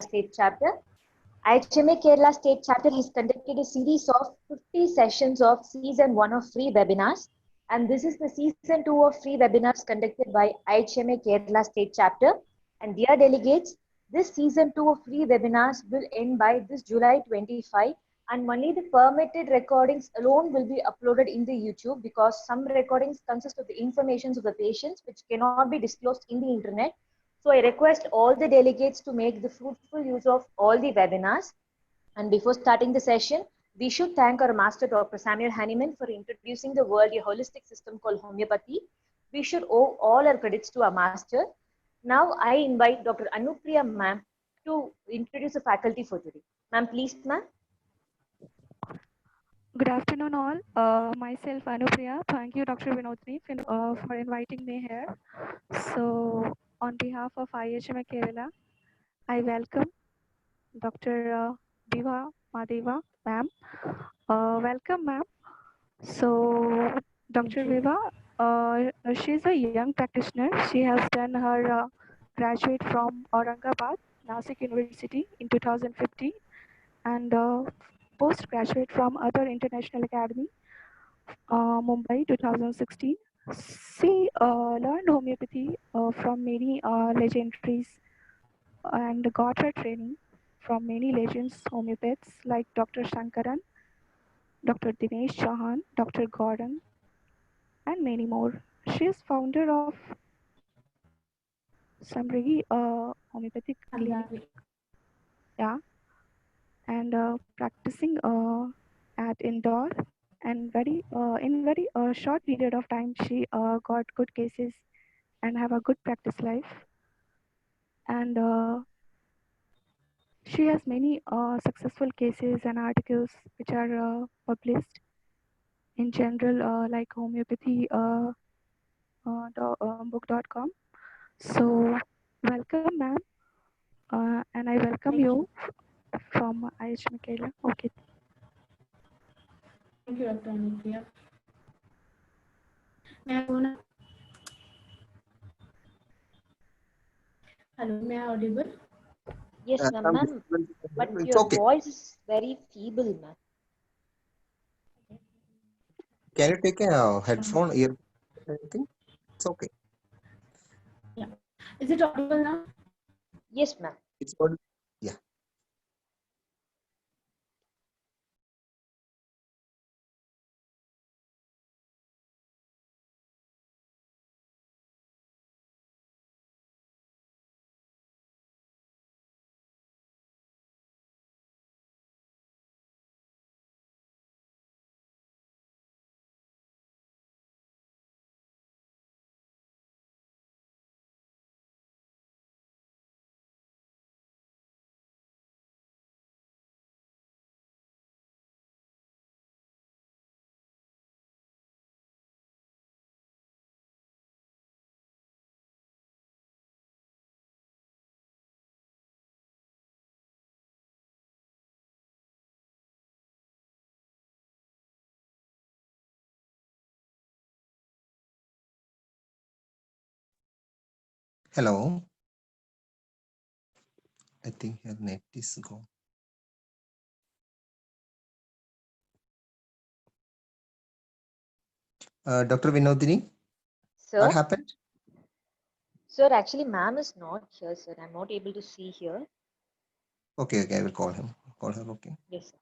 State Chapter. IHMA Kerala State Chapter has conducted a series of 50 sessions of Season 1 of free webinars, and this is the Season 2 of free webinars conducted by IHMA Kerala State Chapter. And dear delegates, this Season 2 of free webinars will end by this July 25, and only the permitted recordings alone will be uploaded in the YouTube, because some recordings consist of the information of the patients which cannot be disclosed in the internet. So I request all the delegates to make the fruitful use of all the webinars. And before starting the session, we should thank our master, Dr. Samuel Hahnemann, for introducing the world a holistic system called homeopathy. We should owe all our credits to our master. Now I invite Dr. Anupriya ma'am to introduce the faculty for today. Ma'am, please, ma'am. Good afternoon, all. Myself, Anupriya. Thank you, Dr. Vinodni, for inviting me here. So, on behalf of IHMA Kerala, I welcome Dr. Diva Madeva, ma'am. Welcome, ma'am. So, Dr. Viva, she's a young practitioner. She has done her graduate from Aurangabad, Nasik University in 2015, and postgraduate from other international academy, Mumbai 2016. She learned homeopathy from many legendaries and got her training from many legends homeopaths like Dr. Shankaran, Dr. Dinesh Chauhan, Dr. Gordon, and many more. She is founder of Samrigi Homeopathic Clinic, yeah, and practicing at Indore. And in very short period of time, she got good cases and have a good practice life. And she has many successful cases and articles which are published in general, like homeopathy book.com. So, welcome, ma'am, and I welcome you from IH Michaela. Okay. Thank you, Dr. Anupriya. May I go now? Hello, may I audible? Yes, ma'am. Ma'am, but It's your okay. voice is very feeble, ma'am. Can you take a headphone ear? Anything? It's okay. Yeah. Is it audible now? Yes, ma'am. It's good. Yeah. Hello. I think your net is gone. Dr. Vinodini, what Sir? happened? Sir, actually, ma'am is not here, sir. I'm not able to see here. Okay, okay, I will call him. Call her, okay. Yes, sir.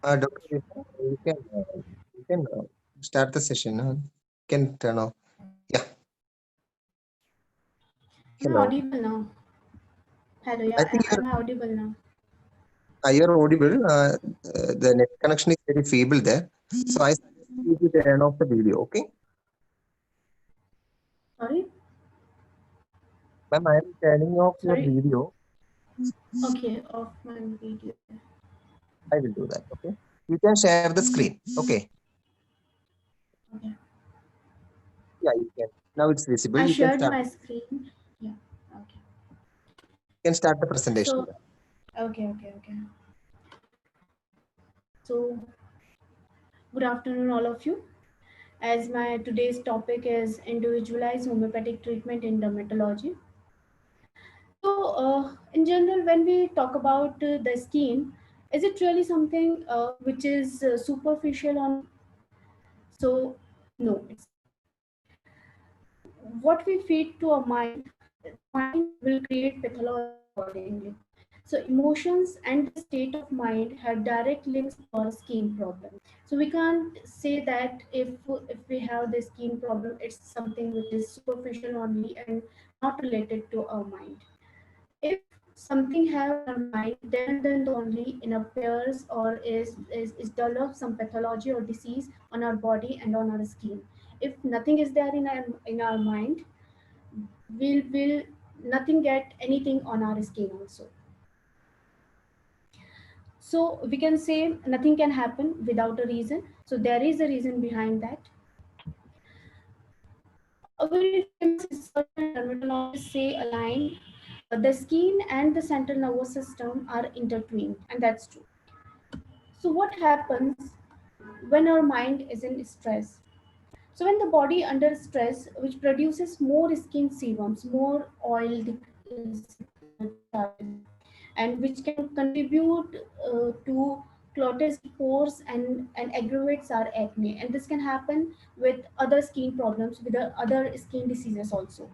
Dr. Vishnu, you can start the session. Can turn off. Yeah. Am I Hello. audible now? Hello, I yeah, think am I audible now? you're audible. The net connection is very feeble there. So I suggest you to turn off the video. Okay. Sorry? Ma'am, I am turning off your Sorry? video. Okay, off my video. I will do that. Okay. You can share the screen. Okay. Okay. Yeah, you can. Now it's visible. I You can shared start. my screen. Yeah, okay. You can start the presentation. So, okay. So, good afternoon, all of you. As my today's topic is individualized homeopathic treatment in dermatology. So, in general, when we talk about the skin, is it really something which is superficial on? So, no. What we feed to our mind, the mind will create pathology accordingly. So, emotions and the state of mind have direct links to our skin problem. So, we can't say that if we have the skin problem, it's something which is superficial only and not related to our mind. If something have in our mind, then only in appears or is develop some pathology or disease on our body and on our skin. If nothing is there in our mind, will nothing get anything on our skin also. So we can say nothing can happen without a reason, so there is a reason behind that. A very famous researcher and dermatologist say align the skin and the central nervous system are intertwined, and that's true. So what happens when our mind is in stress? So when the body under stress, which produces more skin sebums, more oil discharges, and which can contribute to clotted pores and aggravates our acne. And this can happen with other skin problems, with the other skin diseases also.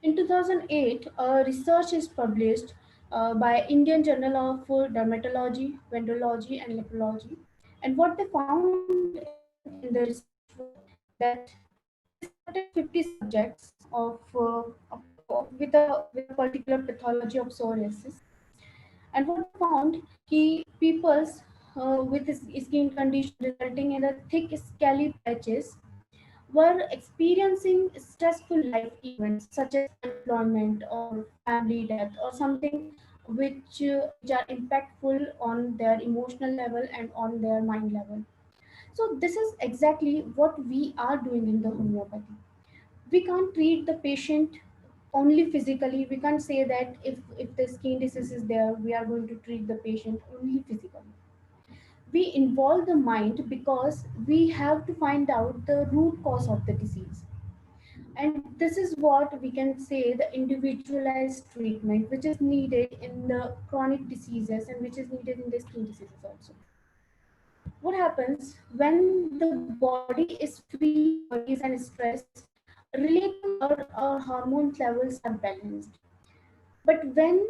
In 2008, research is published by Indian Journal of Dermatology, Venereology, and Lipology. And what they found in the research was that they started 50 subjects with a particular pathology of psoriasis. And what they found, people's with skin condition resulting in a thick scaly patches were experiencing stressful life events such as unemployment or family death or something which are impactful on their emotional level and on their mind level. So this is exactly what we are doing in the homeopathy. We can't treat the patient only physically. We can't say that if the skin disease is there, we are going to treat the patient only physically. We involve the mind because we have to find out the root cause of the disease. And this is what we can say the individualized treatment, which is needed in the chronic diseases and which is needed in the skin diseases also. What happens when the body is free of worries and stress related to our hormone levels are balanced. But when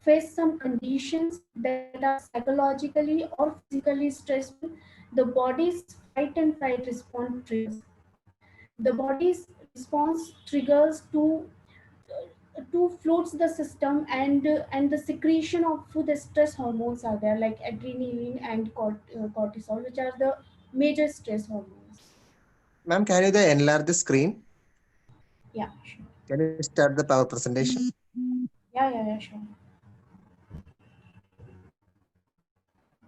face some conditions that are psychologically or physically stressful, the body's fight and flight response triggers. The body's response triggers to floats the system, and the secretion of the stress hormones are there like adrenaline and cortisol, which are the major stress hormones. Ma'am, can you enlarge the screen? Yeah, sure. Can you start the power presentation? Yeah, sure.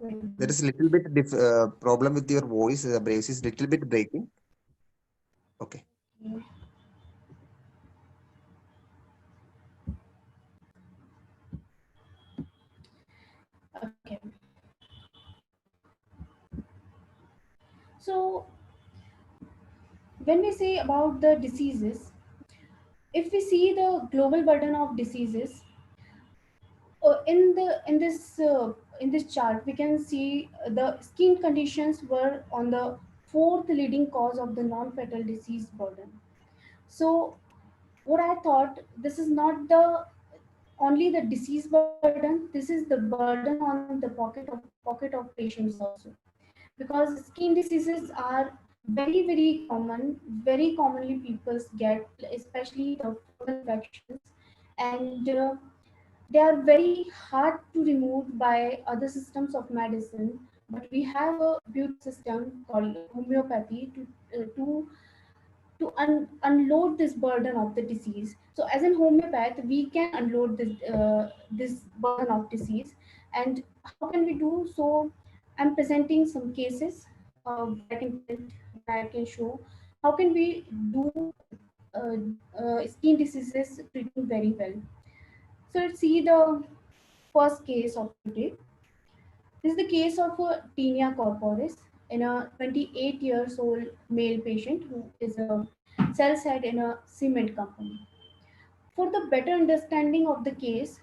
Wait a There minute. is a little bit problem with your voice. The brace is little bit breaking. Okay. Okay. Okay. So when we say about the diseases, if we see the global burden of diseases, in the in this chart we can see the skin conditions were on the fourth leading cause of the non-fatal disease burden. So what I thought, this is not the only the disease burden, this is the burden on the pocket of patients also, because skin diseases are very common, very commonly people get, especially the fungal infections, and they are very hard to remove by other systems of medicine. But we have a beauty system called homeopathy to unload this burden of the disease. So as an homeopath, we can unload this burden of disease. And how can we do so? I'm presenting some cases that I can present, that I can show. How can we do uh, skin diseases treating very well? So let's see the first case of today. This is the case of a tinea corporis in a 28 years old male patient who is a sales head in a cement company. For the better understanding of the case,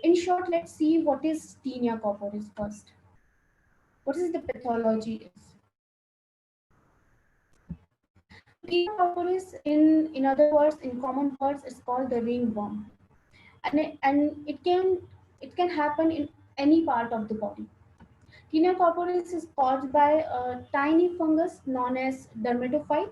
in short, let's see what is tinea corporis first. What is the pathology is? Tinea corporis, in other words, in common words, is called the ringworm, and it can happen in any part of the body. Tinea corporis is caused by a tiny fungus known as dermatophyte,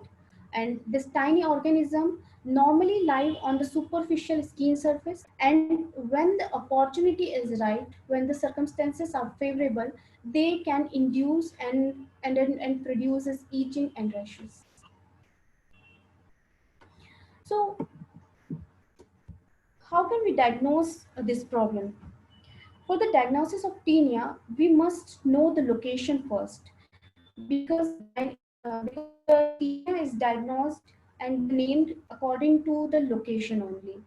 and this tiny organism normally live on the superficial skin surface. And when the opportunity is right, when the circumstances are favorable, they can induce and produces itching and rashes. So, how can we diagnose this problem? For the diagnosis of tinea, we must know the location first, because the tinea is diagnosed and named according to the location only.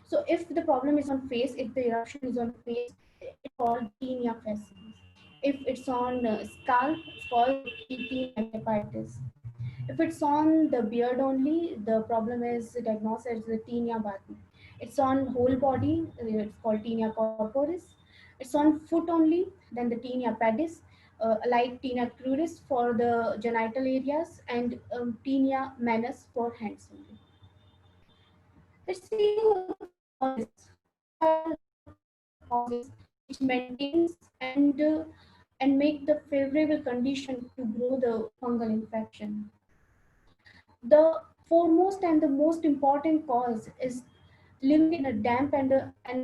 So if the problem is on face, if the eruption is on face, it's called tinea facies. If it's on scalp, it's called tinea hepatitis. If it's on the beard only, the problem is diagnosed as the tinea barbi. It's on whole body, it's called tinea corporis. It's on foot only, then the tinea pedis, like tinea crudis for the genital areas, and tinea manus for hands only. Let's see the causes. What are the causes which maintains and make the favorable condition to grow the fungal infection? The foremost and the most important cause is living in a damp and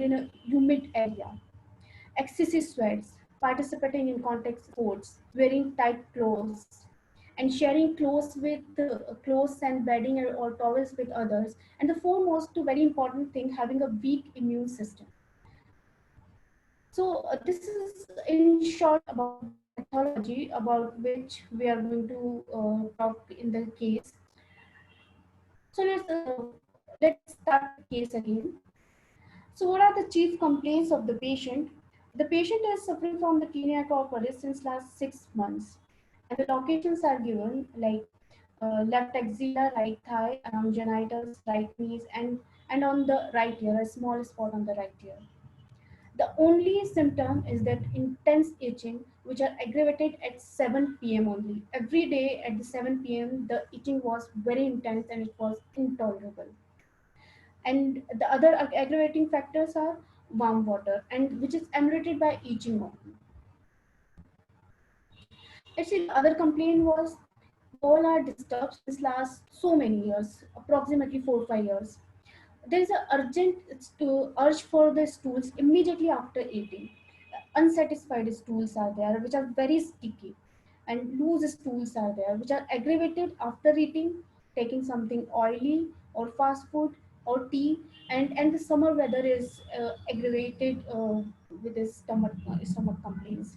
in a humid area. Excessive sweats, participating in contact sports, wearing tight clothes, and sharing clothes and bedding or towels with others. And the foremost, very important thing, having a weak immune system. So this is in short about pathology about which we are going to talk in the case. So let's start the case again. So what are the chief complaints of the patient? The patient is suffering from the tinea corporis since last 6 months, and the locations are given like left axilla, right thigh, around genitals, right knees, and on the right ear, a small spot on the right ear. The only symptom is that intense itching, which are aggravated at 7 p.m. only. Every day at the 7 p.m., the itching was very intense and it was intolerable. And the other aggravating factors are warm water, and which is emulated by itching only. Actually, the other complaint was bowel are disturbed since last so many years, approximately 4 or 5 years. There is an urge for the stools immediately after eating. Unsatisfied stools are there, which are very sticky, and loose stools are there, which are aggravated after eating, taking something oily or fast food or tea, and the summer weather is aggravated with his stomach complaints.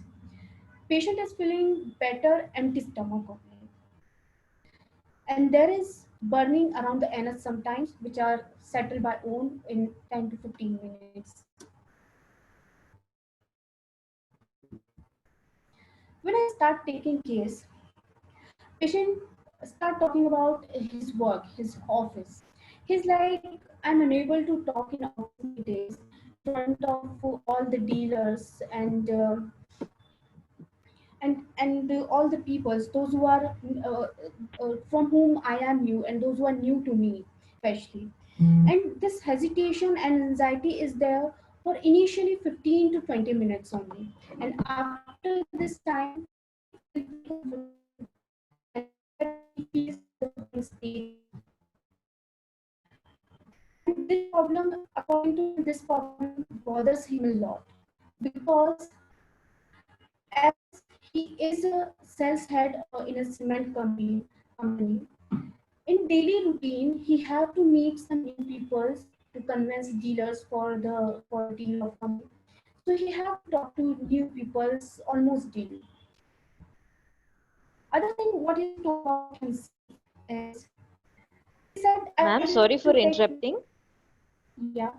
Patient is feeling better, empty stomach only, and there is burning around the anus sometimes, which are settled by own in 10 to 15 minutes. When I start taking case, patient start talking about his work, his office. He's like, I'm unable to talk in office meetings in front of all the dealers and all the peoples, those who are from whom I am new and those who are new to me, especially. And this hesitation and anxiety is there for initially 15 to 20 minutes only. And after this time, he will be comfortable and he feels the state. And this problem, according to him, this problem bothers him a lot because as he is a sales head in a cement company, in daily routine, he have to meet some new people to convince dealers for the deal of company. So he have to talk to new people almost daily. Other thing, what he told about himself is he said, I Ma'am, used sorry to for take. interrupting. Yeah.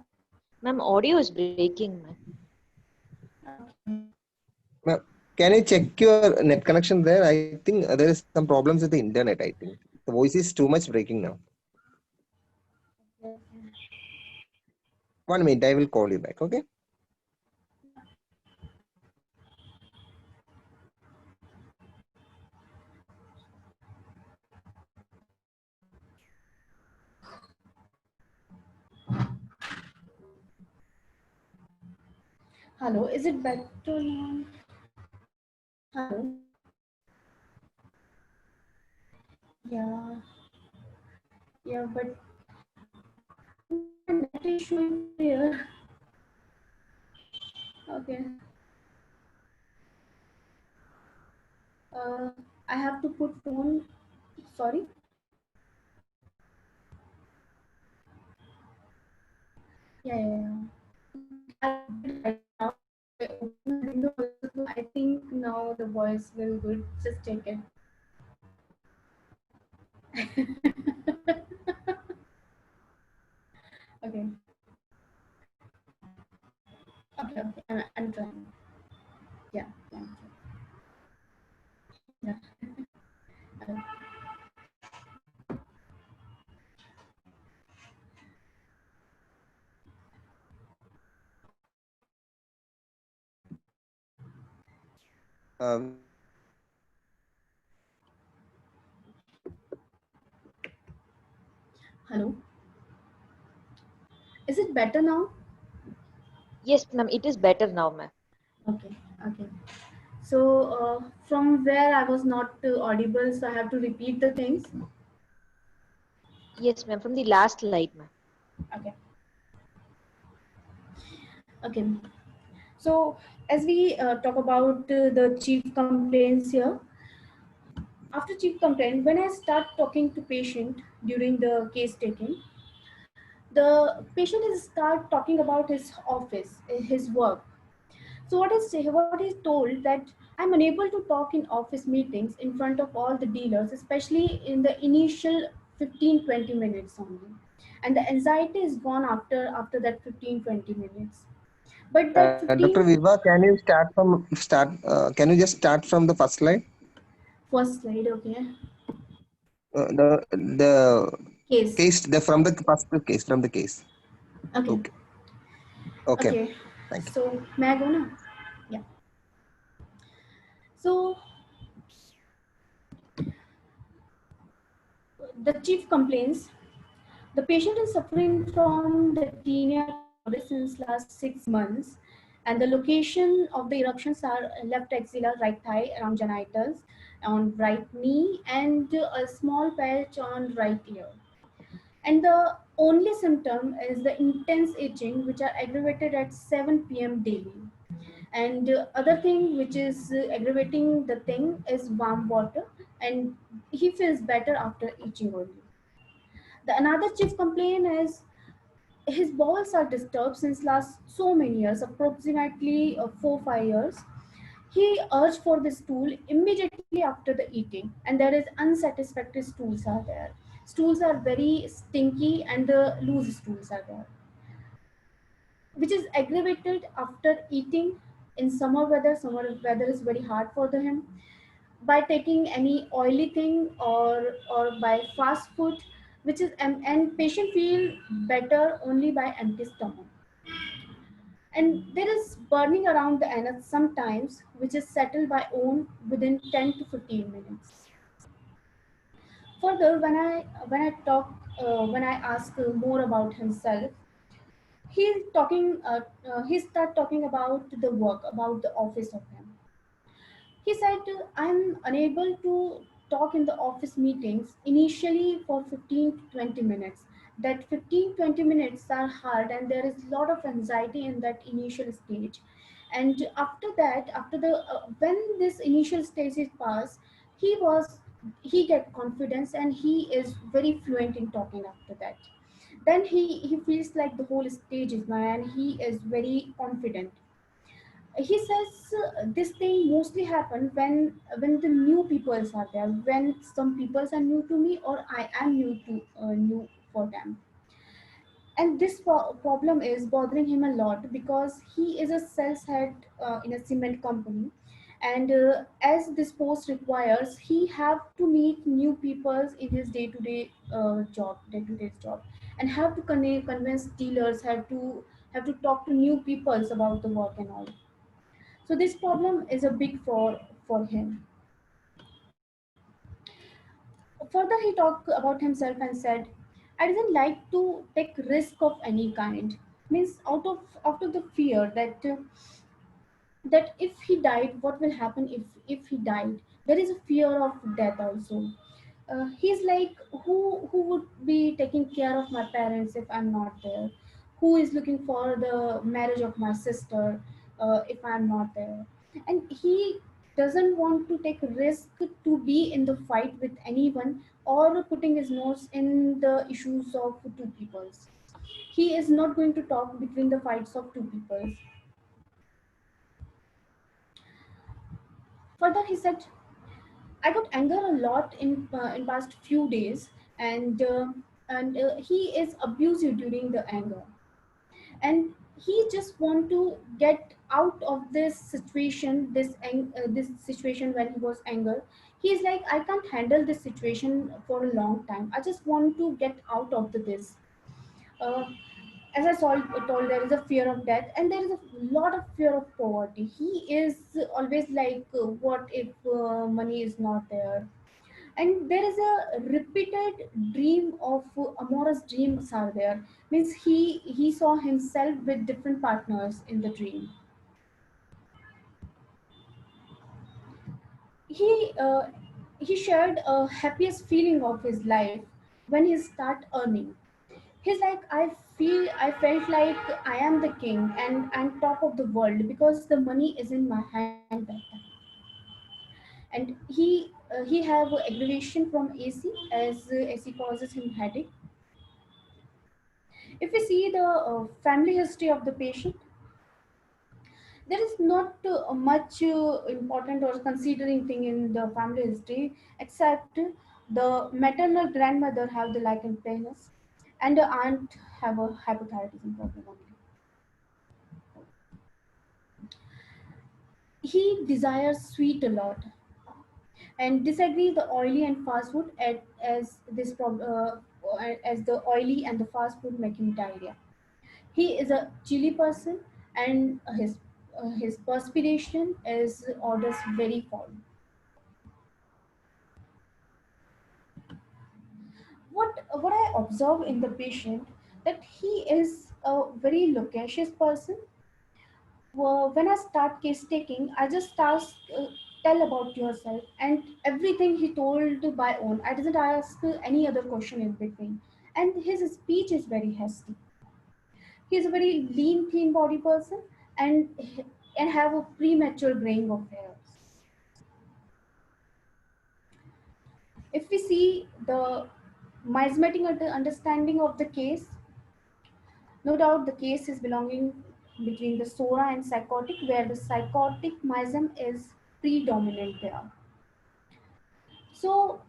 Ma'am, audio is breaking, ma'am. Ma'am, can you check your net connection there? I think there is some problems with the internet. I think the voice is too much breaking now. 1 minute, I will call you back. Okay. Hello, is it better now? Hello. Yeah. Yeah, but net is showing clear. Okay. Uh, I have to put phone. Sorry. Yeah. Right now, I open the window also. I think now the voice will good. Just check it. Okay. Okay. I'm trying. Yeah. Yeah. Uh, Um, Hello. Is it better now? Yes, ma'am, it is better now, ma'am. Okay. So from where I was not audible, so I have to repeat the things. Yes, ma'am, from the last slide, ma'am. Okay. So as we talk about the chief complaints here, after chief complaint, when I start talking to patient during the case taking, the patient is start talking about his office, his work. So what is told that I'm unable to talk in office meetings in front of all the dealers, especially in the initial 15-20 minutes only. And the anxiety is gone after that 15-20 minutes. But that Dr. 15 Viva, can you can you just start from the first slide? first slide, okay. The Case. case, the from the first case, from the case. Okay. Okay. Okay. Okay. Thank you. So may I go now? Yeah. So the chief complains the patient is suffering from the tinea torticollis since last 6 months, and the location of the eruptions are left axilla, right thigh, around genitals, on right knee, and a small patch on right ear. And the only symptom is the intense itching, which are aggravated at 7 p.m. daily. And other thing which is aggravating the thing is warm water, and he feels better after itching only. The another chief complaint is his bowels are disturbed since last so many years, approximately 4-5 years. He urged for the stool immediately after the eating, and there is unsatisfactory stools are there. Stools are very stinky, and the loose stools are there, which is aggravated after eating in summer weather. Summer weather is very hard for him. By taking any oily thing or by fast food, which is and patient feel better only by empty stomach. And there is burning around the anus sometimes, which is settled by own within 10 to 15 minutes. Further, when I ask more about himself, He's talking. He start talking about the work, about the office of him. He said, I'm unable to talk in the office meetings initially for 15 to 20 minutes. That 15-20 minutes are hard, and there is a lot of anxiety in that initial stage. And after that, after the when this initial stage is passed, he get confidence and he is very fluent in talking after that. Then he feels like the whole stage is mine and he is very confident. He says this thing mostly happen when the new peoples are there, when some peoples are new to me or I am new for them. And this problem is bothering him a lot because he is a sales head in a cement company, and as this post requires, he have to meet new peoples in his day-to-day job, and have to convince dealers, have to talk to new peoples about the work and all. So this problem is a big for him. Further, he talked about himself and said, "I didn't like to take risk of any kind." Means out of the fear that if he died, what will happen if he died? There is a fear of death also. He's like, who would be taking care of my parents if I'm not there? Who is looking for the marriage of my sister if I'm not there? And he doesn't want to take risk to be in the fight with anyone or putting his nose in the issues of two peoples. He is not going to talk between the fights of two peoples. Further, he said, I got anger a lot in past few days, and he is abusive during the anger, and he just want to get out of this situation, this situation when he was anger. He's like, I can't handle this situation for a long time. I just want to get out of this. Uh, as told, there is a fear of death and there is a lot of fear of poverty. He is always like, what if money is not there? And there is a repeated dream of amorous dreams are there. Means he saw himself with different partners in the dream. He uh, he shared a happiest feeling of his life when he start earning. He's like, I felt like I am the king and I'm top of the world because the money is in my hand that time. And he have aggravation from AC, as AC causes him headache. If we see the family history of the patient, there is not much important or considering thing in the family history, except the maternal grandmother have the lichen planus and the aunt have a hypothyroidism problem only. He desires sweet a lot and disagrees the oily and fast food as the oily and the fast food make him diarrhea. He is a chilly person, and his perspiration is orders very cold. What I observe in the patient, that he is a very loquacious person. When I start case taking, I just ask, tell about yourself, and everything he told by own. I didn't ask any other question in between, and his speech is very hasty. He is a very lean, thin body person, and and have a premature graying of hairs. If we see the miasmatic understanding of the case, no doubt the case is belonging between the SORA and psychotic, where the psychotic miasm is predominant there. So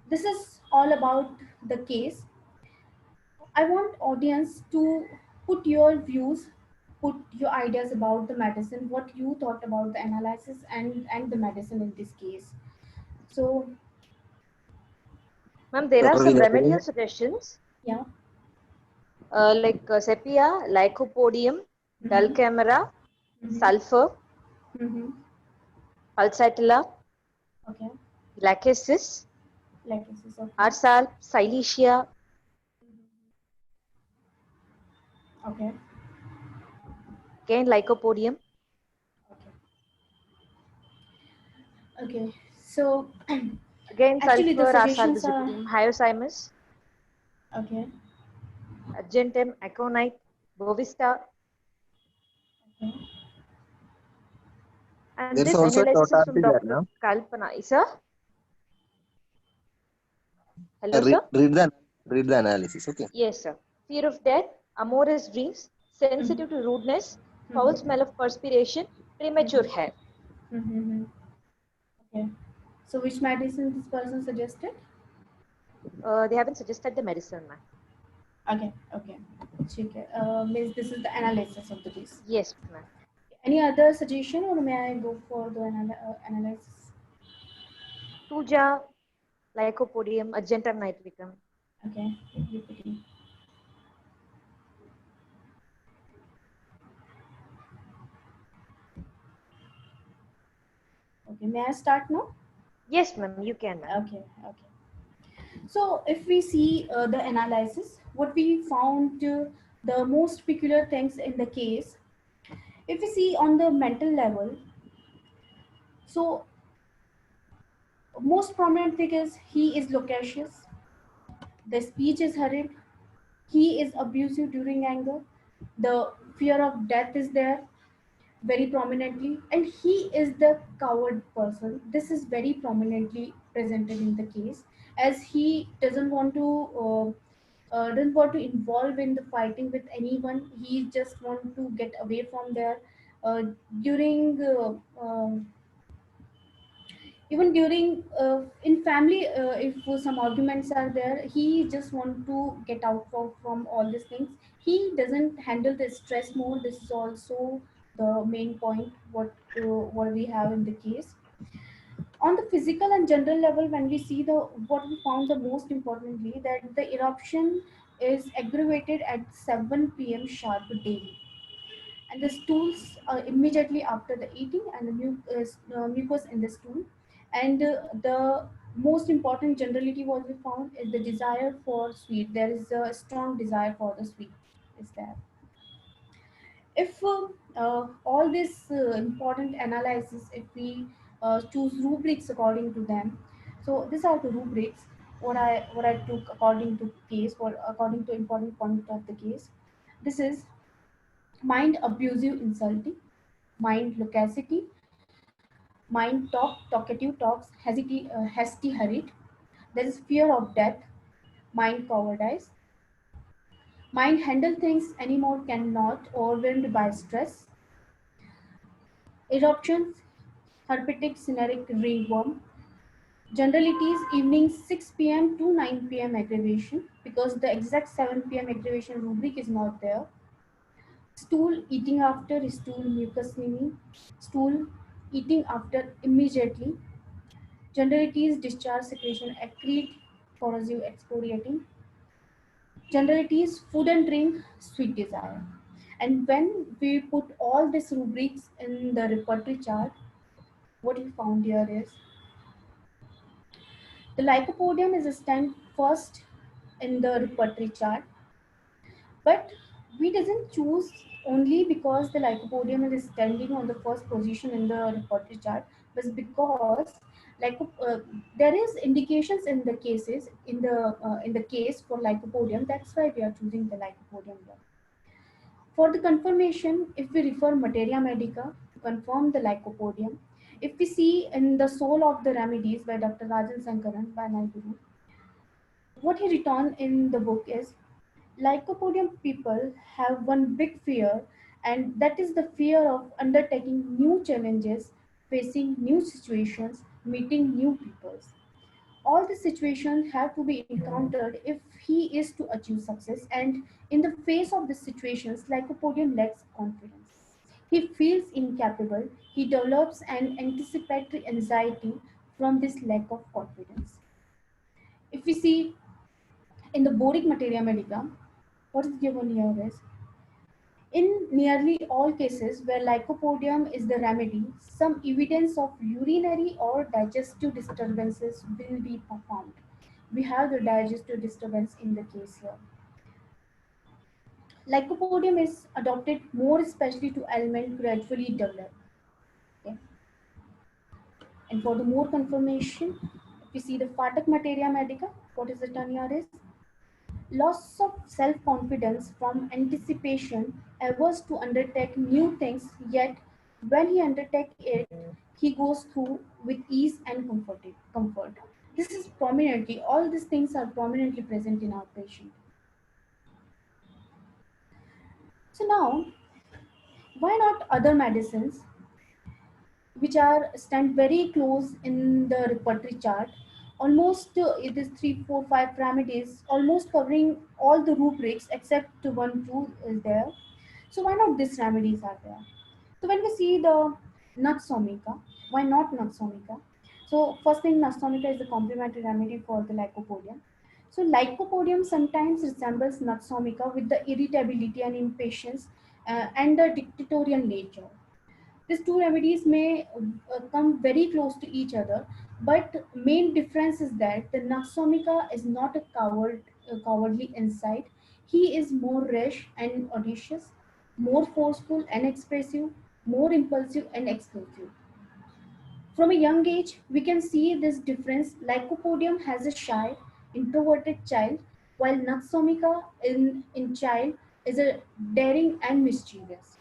this is all about the case. I want audience to put your views, put your ideas about the medicine, what you thought about the analysis and the medicine in this case. So Ma'am, there are Dr. some Vinodini, remedial suggestions yeah. like sepia, lycopodium, Mhm. dulcamera, Mhm. sulfur, Mhm. pulsatilla, Okay. lachesis, Like this is okay. arsal, silesia, Okay. Again, Lycopodium. Okay. Okay. So Again, actually the sulfur, suggestions are Asarbazidium, Hyoscyamus, okay. Argentum, Aconite, Bovista. Okay. And There's this also a analysis is from totality there, Dr. no? Kalpana. Sir? Hello, sir? Read the analysis, okay? Yes, sir. Fear of death, amorous dreams, sensitive to rudeness, foul smell of perspiration, premature hair. Mm-hmm. Okay. So which medicine this person suggested? They haven't suggested the medicine, ma'am. Okay. Okay. Okay. Means this is the analysis of the case. Yes, ma'am. Any other suggestion, or may I go for the analysis? Tuja, Lycopodium, Argentum nitricum. Okay. Repeating. Okay. May I start now? Yes, ma'am, you can, ma'am. Okay. Okay. So if we see the analysis, what we found the most peculiar things in the case, if we see on the mental level, so most prominent thing is he is loquacious, the speech is hurried, he is abusive during anger, the fear of death is there very prominently, and he is the coward person. This is very prominently presented in the case, as he doesn't want to involve in the fighting with anyone. He just want to get away from there. During even during in family, if some arguments are there, he just want to get out from all these things. He doesn't handle the stress more. This is also the main point what we have in the case. On the physical and general level, when we see the what we found the most importantly, that the eruption is aggravated at 7 p.m. sharp daily, and the stools immediately after the eating, and the mucus in the stool. And the most important generality what we found is the desire for sweet. There is a strong desire for the sweet is there. If all this important analysis, if we choose rubrics according to them, so these are the rubrics what I took according to case, or according to important point of the case. This is mind abusive insulting, mind loquacity, mind talkative talks, hasty hurried. There is fear of death, mind cowardice, mind handle things anymore cannot, overwhelmed by stress, eruptions, herpetic cineric ringworm, generalities evening 6 p.m. to 9 p.m. aggravation, because the exact 7 p.m. aggravation rubric is not there. Stool eating after, stool mucus swimming, stool eating after immediately, generalities discharge secretion accrete, corrosive excoriating, generalities food and drink, sweet desire. And when we put all these rubrics in the repertory chart, what we found here is the lycopodium is stand first in the repertory chart, but we doesn't choose only because the lycopodium is standing on the first position in the repertory chart, but because there is indications in the cases in the case for lycopodium. That's why we are choosing the lycopodium here. For the confirmation, if we refer Materia Medica to confirm the lycopodium, if we see in the Soul of the Remedies by Dr. Rajan Sankaran by my guru, what he written in the book is lycopodium people have one big fear, and that is the fear of undertaking new challenges, facing new situations, meeting new people. All the situations have to be encountered if he is to achieve success, and in the face of these situations, lycopodium lacks confidence. He feels incapable. He develops an anticipatory anxiety from this lack of confidence. If we see in the boric materia medica, what is given here is in nearly all cases where lycopodium is the remedy, some evidence of urinary or digestive disturbances will be found. We have the digestive disturbance in the case here. Lycopodium is adopted more especially to ailment gradually develop. Okay. And for the more confirmation, if we see the Phatak materia medica, what is the term here is? Loss of self-confidence from anticipation, averse to undertake new things, yet when he undertakes it, he goes through with ease and comfort. This is prominently, all these things are prominently present in our patient. So now, why not other medicines which are stand very close in the repertory chart? Almost it is 3, 4, 5 remedies, almost covering all the rubrics except one, two is there. So why not these remedies are there? So when we see the Natsomica, why not Natsomica? So first thing, Natsomica is the complementary remedy for the Lycopodium. So Lycopodium sometimes resembles Natsomica with the irritability and impatience and the dictatorial nature. These two remedies may come very close to each other, but main difference is that the Naxomica is not a cowardly inside. He is more rash and audacious, more forceful and expressive, more impulsive and explosive. From a young age, we can see this difference. Lycopodium has a shy, introverted child, while Naxomica in child is a daring and mischievous.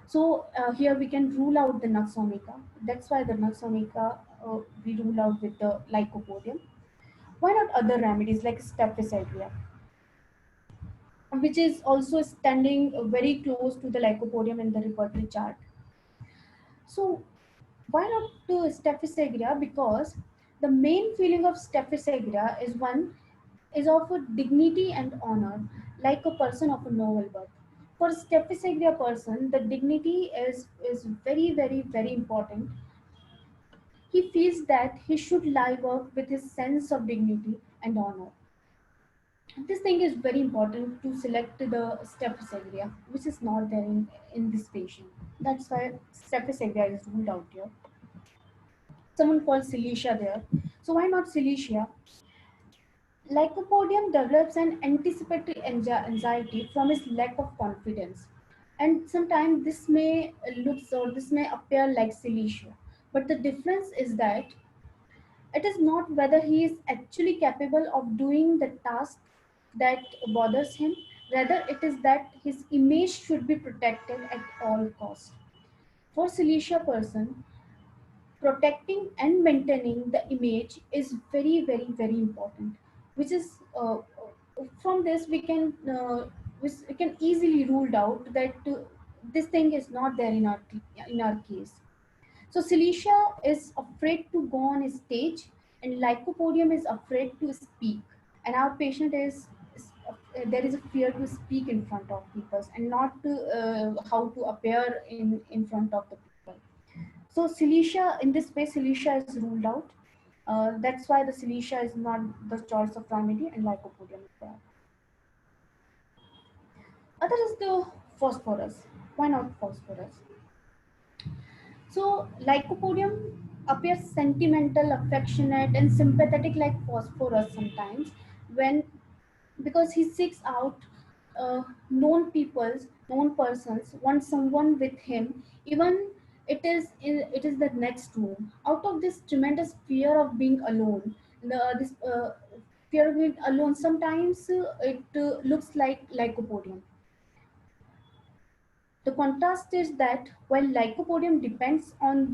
So here we can rule out the Naxomica. That's why the Naxomica we rule out with the Lycopodium. Why not other remedies like Staphysagra, which is also standing very close to the Lycopodium in the repertory chart. So why not to Staphysagra? Because the main feeling of Staphysagra is one is of a dignity and honor, like a person of a noble birth. For Staphysagra person, the dignity is very important. He feels that he should live up with his sense of dignity and honor. This thing is very important to select the Staphysagra, which is not there in this patient. That's why Staphysagra is ruled out here. Someone called Cilicia there. So why not Cilicia? Lycopodium develops an anticipatory anxiety from his lack of confidence. And sometimes this may appear like Cilicia. But the difference is that it is not whether he is actually capable of doing the task that bothers him. Rather, it is that his image should be protected at all costs. For Cilicia person, protecting and maintaining the image is very important, which is from this we can easily ruled out that this thing is not there in our case. So Cilicia is afraid to go on stage and Lycopodium is afraid to speak, and our patient is there is a fear to speak in front of people and not to how to appear in front of the people. So Cilicia, in this way, Cilicia is ruled out. That's why the Cilicia is not the choice of remedy and Lycopodium is there. Other is the phosphorus. Why not phosphorus? So Lycopodium appears sentimental, affectionate, and sympathetic like phosphorus sometimes when because he seeks out known persons, wants someone with him, even it is the next room. Out of this tremendous fear of being alone, this fear of being alone, sometimes it looks like Lycopodium. The contrast is that while Lycopodium depends and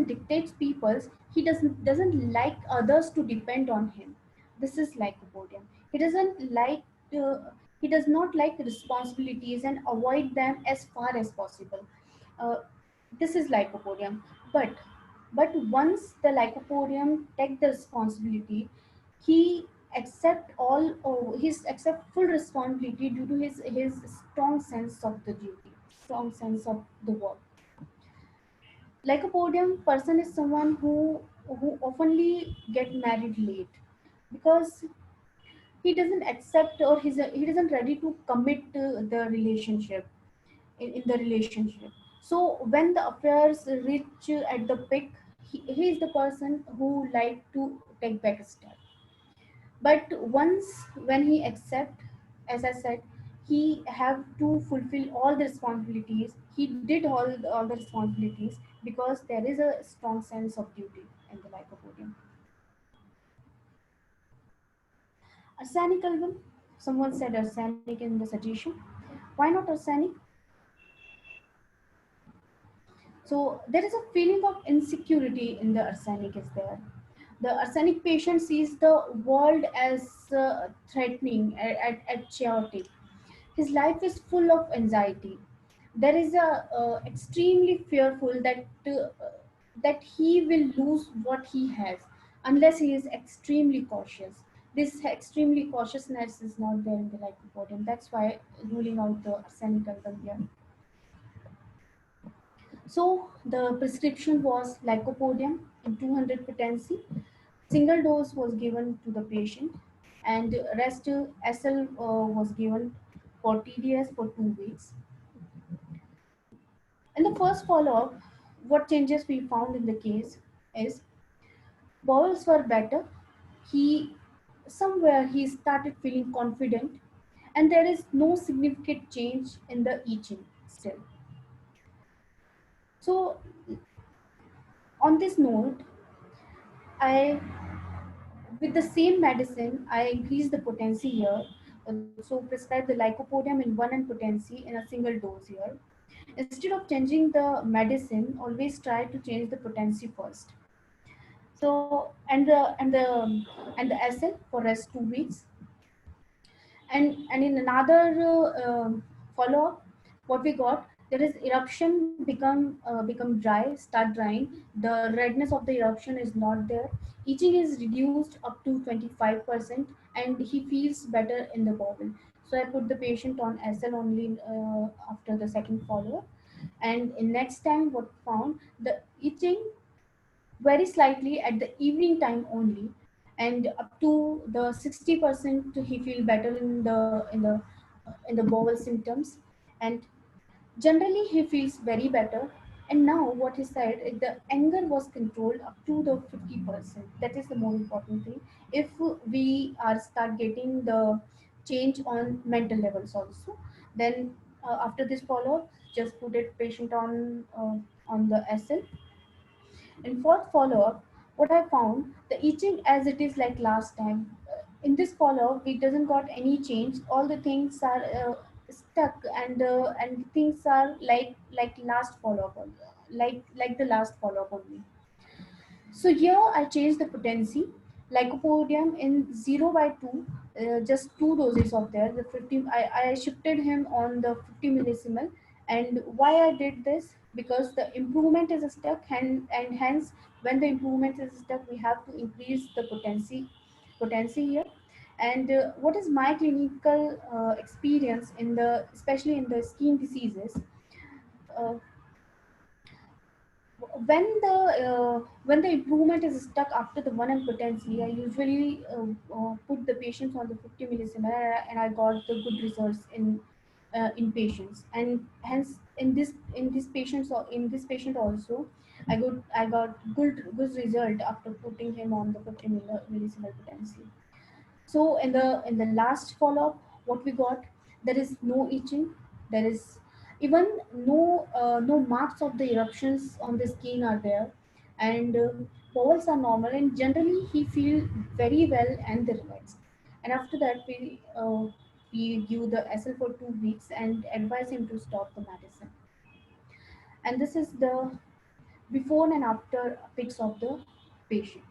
dictates peoples, he doesn't like others to depend on him. This is Lycopodium. Uh, he does not like responsibilities and avoid them as far as possible. Uh, this is Lycopodium. But once the Lycopodium take the responsibility, he accept full responsibility due to his strong sense of the duty, strong sense of the work. Lycopodium person is someone who oftenly get married late because he doesn't accept or he doesn't ready to commit to the relationship in the relationship. So when the affairs reach at the peak, he is the person who like to take back a step. But once when he accept, as I said, he have to fulfill all the responsibilities. He did all the responsibilities because there is a strong sense of duty in the lycopodium. Arsenic album. Someone said arsenic in the suggestion. Why not arsenic? So there is a feeling of insecurity in the arsenic is there. The arsenic patient sees the world as threatening and chaotic. His life is full of anxiety. There is a extremely fearful that he will lose what he has unless he is extremely cautious. This extremely cautiousness is not there in the lycopodium. That's why ruling out the arsenic album here. So the prescription was lycopodium in 200 potency. Single dose was given to the patient, and rest SL was given for TDS for 2 weeks. In the first follow-up, what changes we found in the case is bowels were better. He started feeling confident, and there is no significant change in the itching still. So on this note, I with the same medicine, I increase the potency here. So prescribe the lycopodium in 1 and potency in a single dose here. Instead of changing the medicine, always try to change the potency first. So and the SL for rest 2 weeks. And in another follow up, what we got, there is eruption become dry, start drying. The redness of the eruption is not there. Itching is reduced up to 25%, and he feels better in the bowel. So I put the patient on SL only after the second follow up. And in next time, what found, the itching very slightly at the evening time only, and up to the 60% he feel better in the bowel symptoms, and generally he feels very better. And now what he said is the anger was controlled up to the 50%. That is the more important thing. If we are start getting the change on mental levels also, then after this follow up, just put it patient on the SL. In fourth follow-up, what I found, the itching as it is like last time. In this follow-up, it doesn't got any change. All the things are stuck, and things are like last follow-up, like the last follow-up only. So here I changed the potency. Lycopodium in 0 by 2, just 2 doses of there. The 50, I shifted him on the 50 millisiemel. And why I did this? Because the improvement is stuck, and hence when the improvement is stuck, we have to increase the potency here. And what is my clinical experience in the, especially in the skin diseases? Uh, when the improvement is stuck after the 1 potency, I usually put the patients on the 50 millisiemel, and I got the good results in patients. And hence in this patient also, I got good result after putting him on the 50 millisiemel potency. So in the last follow-up, what we got, there is no itching, there is even no marks of the eruptions on the skin are there, and bowels are normal, and generally he feel very well and relaxed. And after that, we give the SL for 2 weeks and advise him to stop the medicine. And this is the before and after pics of the patient.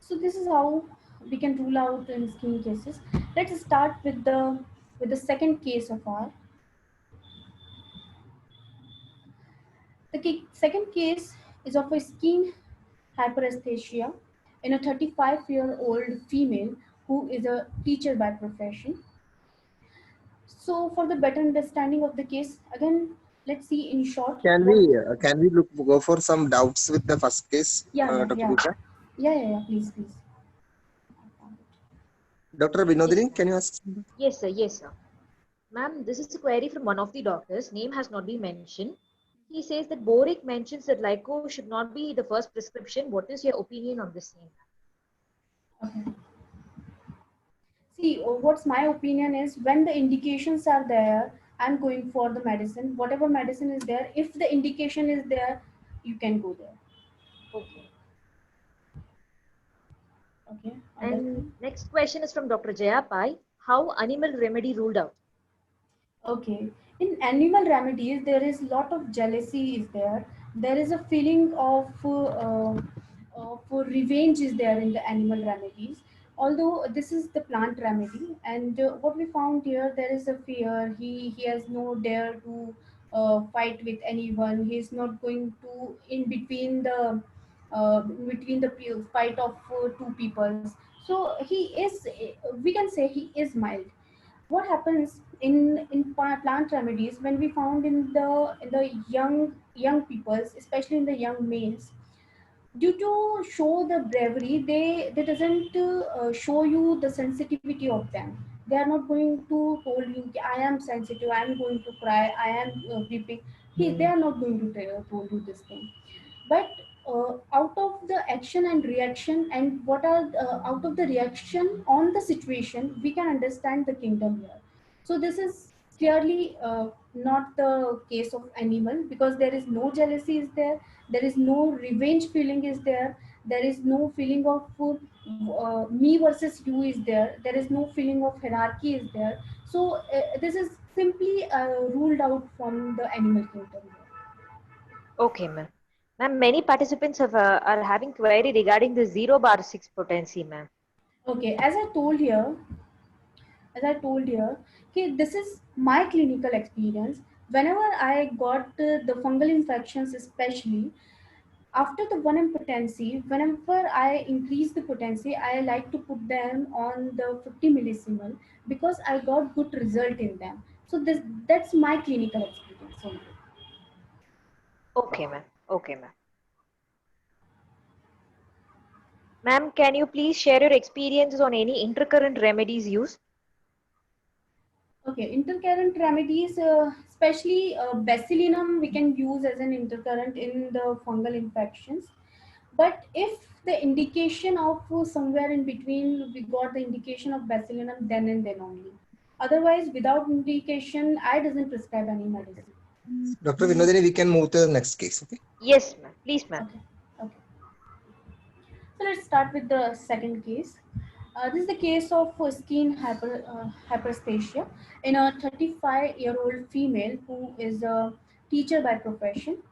So this is how we can rule out in skin cases. Let's start with the second case of our. The second case is of a skin hyperesthesia in a 35-year-old female who is a teacher by profession. So for the better understanding of the case, again, let's see in short. Can we go for some doubts with the first case, Yeah, Dr. yeah, Pooja? yeah. Please. Dr. Yes, Vinodini, sir. can you ask something? Yes, sir. Yes, sir. Ma'am, this is a query from one of the doctors. Name has not been mentioned. He says that Boric mentions that Lyco should not be the first prescription. What is your opinion on this name? Okay. See, what's my opinion is when the indications are there, I'm going for the medicine. Whatever medicine is there, if the indication is there, you can go there. Okay. Okay. Other And thing. next question is from Dr. Jaya Pai. How animal remedy ruled out? Okay. In animal remedies, there is lot of jealousy is there. There is a feeling of revenge is there in the animal remedies. Although this is the plant remedy, and what we found here, there is a fear. He has no dare to fight with anyone. He is not going to in between the fight of two peoples. So he is. We can say he is mild. What happens in plant remedies when we found in the young peoples, especially in the young males, due to show the bravery, they doesn't show you the sensitivity of them. They are not going to told you, I am sensitive, I am going to cry, I am weeping. They are not going to told you this thing. But out of the action and reaction, and what are out of the reaction on the situation, we can understand the kingdom here. So this is clearly not the case of animal, because there is no jealousy is there, there is no revenge feeling is there, there is no feeling of me versus you is there is no feeling of hierarchy is there. So this is simply ruled out from the animal kingdom here. Okay, ma'am. Ma'am, many participants are having query regarding the 0/6 potency, ma'am. Okay, as I told here, okay, this is my clinical experience. Whenever I got the fungal infections, especially after the 1M potency, whenever I increase the potency, I like to put them on the 50 millisiemens because I got good result in them. So that's my clinical experience only. Okay, ma'am. Okay, ma'am. Ma'am, can you please share your experiences on any intercurrent remedies used? Okay, intercurrent remedies, especially basilinum, we can use as an intercurrent in the fungal infections. But if the indication of somewhere in between, we got the indication of basilinum then and then only. Otherwise, without indication, I doesn't prescribe any medicine. Dr. Vinodini, we can move to the next case. Okay. Yes, ma'am. Please, ma'am. Okay, okay. So let's start with the second case. This is the case of hyperesthesia in a 35-year-old female who is a teacher by profession.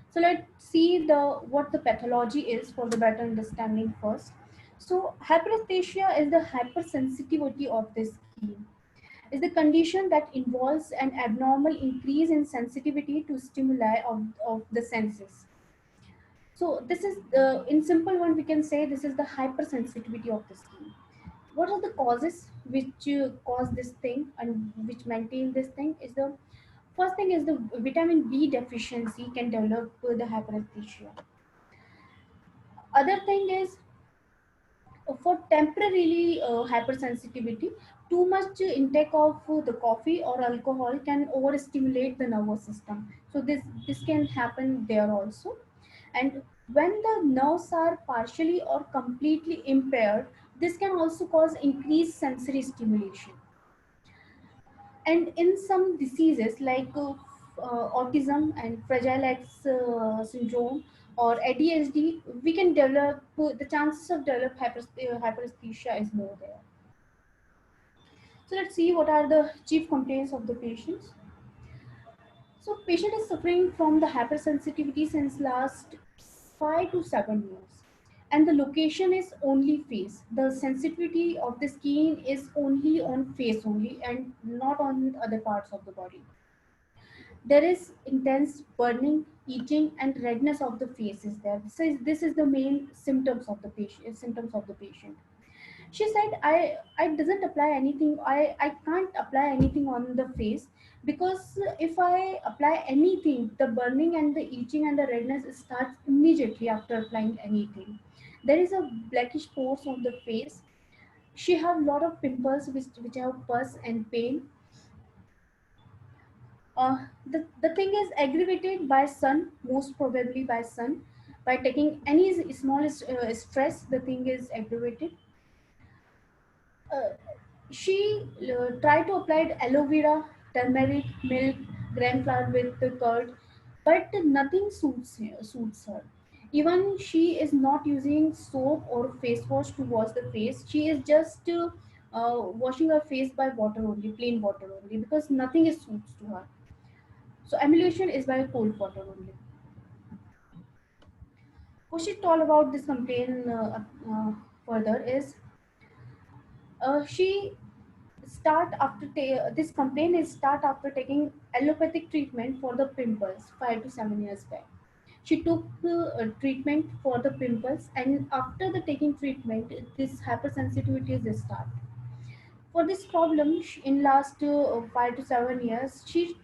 So let's see what the pathology is for the better understanding first. So hyperesthesia is the hypersensitivity of the skin. Is the condition that involves an abnormal increase in sensitivity to stimuli of the senses. So this is in simple one we can say this is the hypersensitivity of the skin. What are the causes which cause this thing and which maintain this thing? Is the first thing is the vitamin B deficiency can develop the hyperesthesia. Other thing is for temporarily hypersensitivity, too much intake of the coffee or alcohol can overstimulate the nervous system. So this can happen there also. And when the nerves are partially or completely impaired, this can also cause increased sensory stimulation. And in some diseases like autism and Fragile X syndrome or ADHD, we can develop the chances of develop hyperesthesia is more there. So let's see what are the chief complaints of the patients. So patient is suffering from the hypersensitivity since last 5 to 7 years. And the location is only face. The sensitivity of the skin is only on face only and not on other parts of the body. There is intense burning, itching, and redness of the face is there. This is the main symptoms of the patient. She said, I doesn't apply anything. I can't apply anything on the face because if I apply anything, the burning and the itching and the redness starts immediately after applying anything. There is a blackish pores on the face. She have a lot of pimples which have pus and pain. The thing is aggravated by sun, most probably by sun. By taking any small stress, the thing is aggravated. Uh, She tried to apply aloe vera, turmeric, milk, gram flour with the curd, but nothing suits her. Even she is not using soap or face wash to wash the face. She is just washing her face by water only, plain water only, because nothing is suits to her. So emulsion is by cold water only. What she told about this campaign further is she this campaign is start after taking allopathic treatment for the pimples 5 to 7 years back. She took treatment for the pimples, and after the taking treatment, this hypersensitivity is start. For this problem, in last 5 to 7 years, she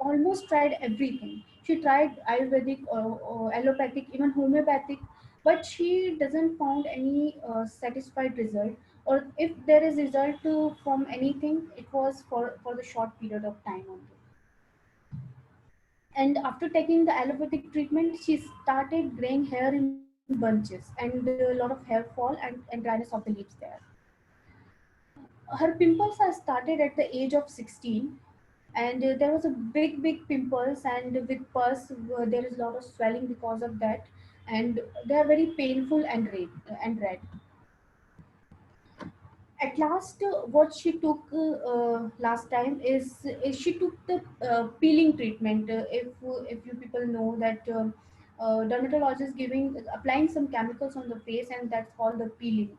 almost tried everything. She tried Ayurvedic or allopathic, even homeopathic, but she doesn't found any satisfied result. Or if there is result from anything, it was for the short period of time only. And after taking the allopathic treatment, she started graying hair in bunches and a lot of hair fall and dryness of the leaves there. Her pimples are started at the age of 16, and there was a big pimples, and with pus there is a lot of swelling because of that, and they are very painful and red. At last, what she took last time is she took the peeling treatment. If you people know that dermatologist giving applying some chemicals on the face, and that's called the peeling.